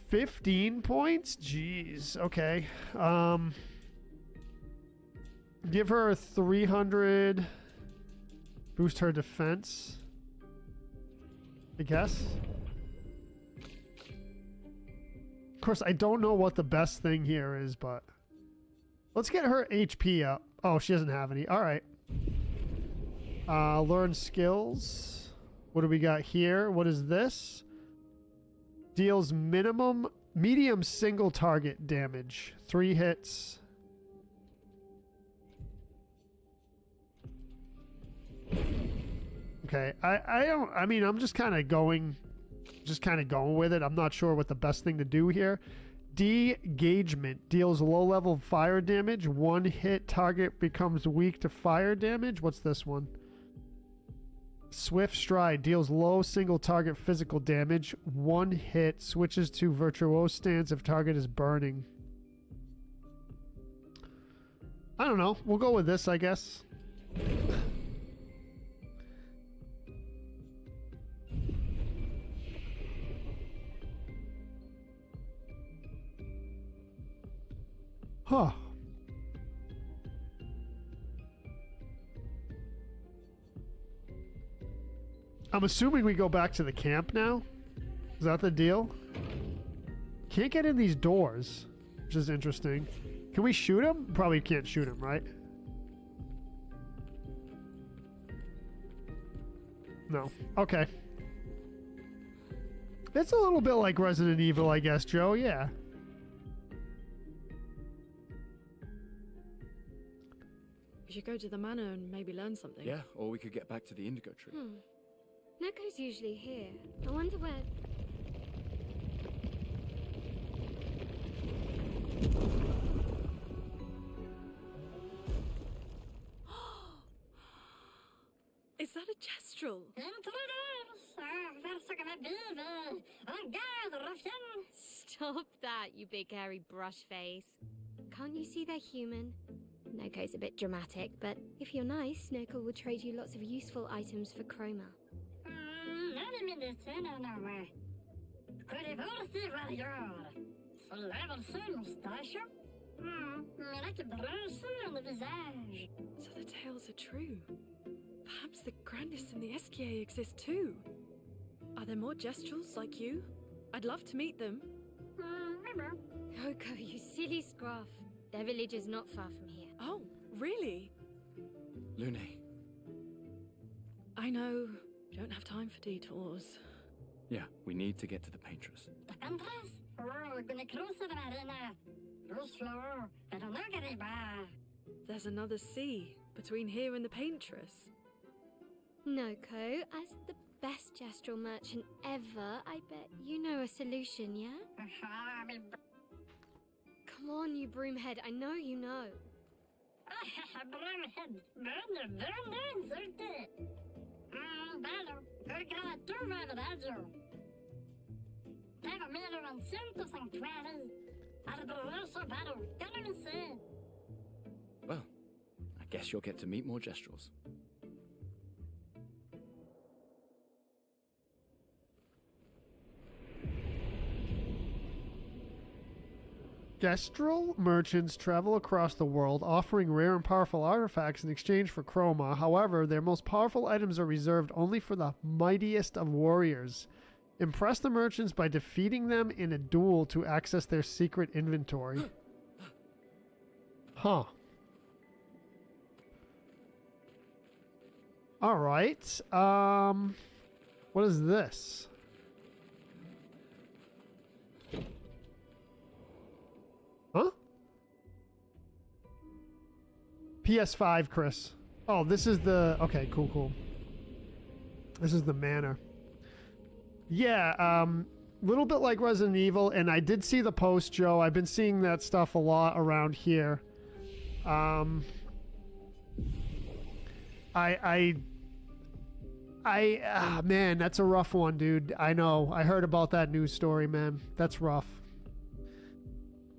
15 points? Jeez. Okay. Give her 300. Boost her defense. I guess. Of course, I don't know what the best thing here is, but let's get her HP up. Oh, she doesn't have any. All right. Learn skills. What do we got here? What is this? Deals medium single target damage. 3 hits. Okay. I'm just kind of going with it. I'm not sure what the best thing to do here. De-gagement deals low-level fire damage. 1 hit target becomes weak to fire damage. What's this one? Swift Stride deals low single target physical damage. 1 hit switches to virtuose stance if target is burning. I don't know. We'll go with this, I guess. Huh. I'm assuming we go back to the camp now. Is that the deal? Can't get in these doors, which is interesting. Can we shoot him? Probably can't shoot him, right? No. Okay. It's a little bit like Resident Evil, I guess, Joe. Yeah. We should go to the manor and maybe learn something. Yeah, or we could get back to the Indigo Tree. Neko's usually here. I wonder where... Is that a Jestrel? Stop that, you big hairy brush face. Can't you see they're human? Neko's a bit dramatic, but if you're nice, Neko will trade you lots of useful items for chroma. So the tales are true. Perhaps the Grandis and the Esquier exist too. Are there more Jestrels like you? I'd love to meet them. Neko, you silly scruff. Their village is not far from here. Oh, really? Lune. I know. We don't have time for detours. Yeah, we need to get to the Paintress. There's another sea between here and the Paintress. Neko, as the best Jestrel merchant ever, I bet you know a solution, yeah? Come on, you broomhead, I know you know. Well, I guess you'll get to meet more Jestrels. Orchestral merchants travel across the world, offering rare and powerful artifacts in exchange for chroma. However, their most powerful items are reserved only for the mightiest of warriors. Impress the merchants by defeating them in a duel to access their secret inventory. Huh. All right. What is this? Huh? PS5, Chris. Oh, this is the... Okay, cool. This is the manor. Yeah, little bit like Resident Evil, and I did see the post, Joe. I've been seeing that stuff a lot around here. Man, that's a rough one, dude. I know. I heard about that news story, man. That's rough.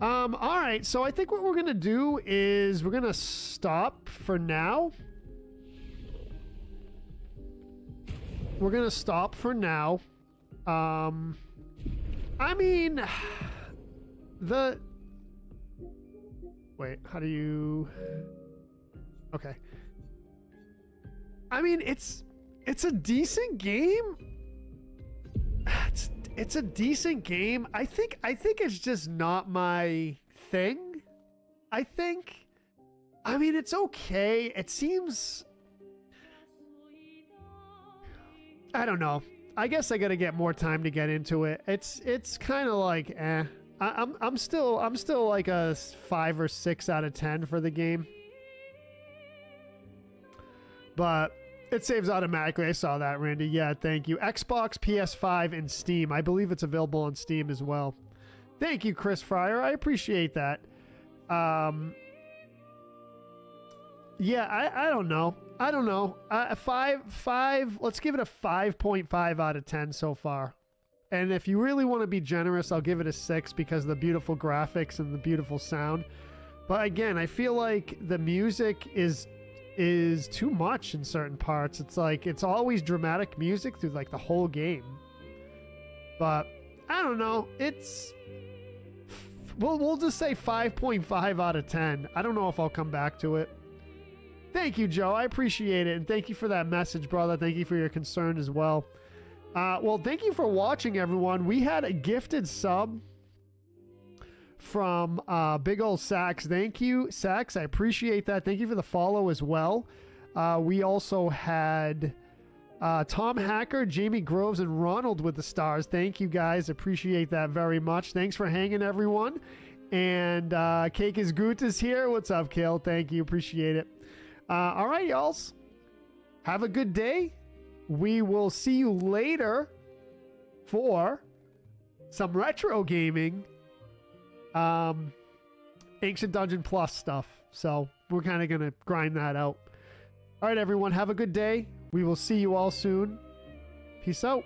All right. So I think what we're going to do is we're going to stop for now. We're going to stop for now. I mean, wait, how do you... Okay. I mean, it's a decent game. It's a decent game. I think it's just not my thing. I mean, it's okay. It seems... I don't know. I guess I gotta get more time to get into it. It's kind of like I'm still like a 5 or 6 out of 10 for the game, but it saves automatically. I saw that, Randy. Yeah, thank you. Xbox, PS5, and Steam. I believe it's available on Steam as well. Thank you, Chris Fryer. I appreciate that. Yeah, I don't know. I don't know. Five. Let's give it a 5.5 out of 10 so far. And if you really want to be generous, I'll give it a 6 because of the beautiful graphics and the beautiful sound. But again, I feel like the music is too much in certain parts. It's like it's always dramatic music through like the whole game. But I don't know. We'll just say 5.5 out of 10. I don't know if I'll come back to it. Thank you, Joe. I appreciate it. And thank you for that message, brother. Thank you for your concern as well. Well, thank you for watching, everyone. We had a gifted sub from Big Ol' Sax. Thank you, Sax. I appreciate that. Thank you for the follow as well. We also had Tom Hacker, Jamie Groves, and Ronald with the stars. Thank you, guys. Appreciate that very much. Thanks for hanging, everyone. And Cake is Goot is here. What's up, Kale? Thank you. Appreciate it. All right, y'all. Have a good day. We will see you later for some retro gaming, Ancient Dungeon Plus stuff. So we're kind of going to grind that out. All right, everyone. Have a good day. We will see you all soon. Peace out.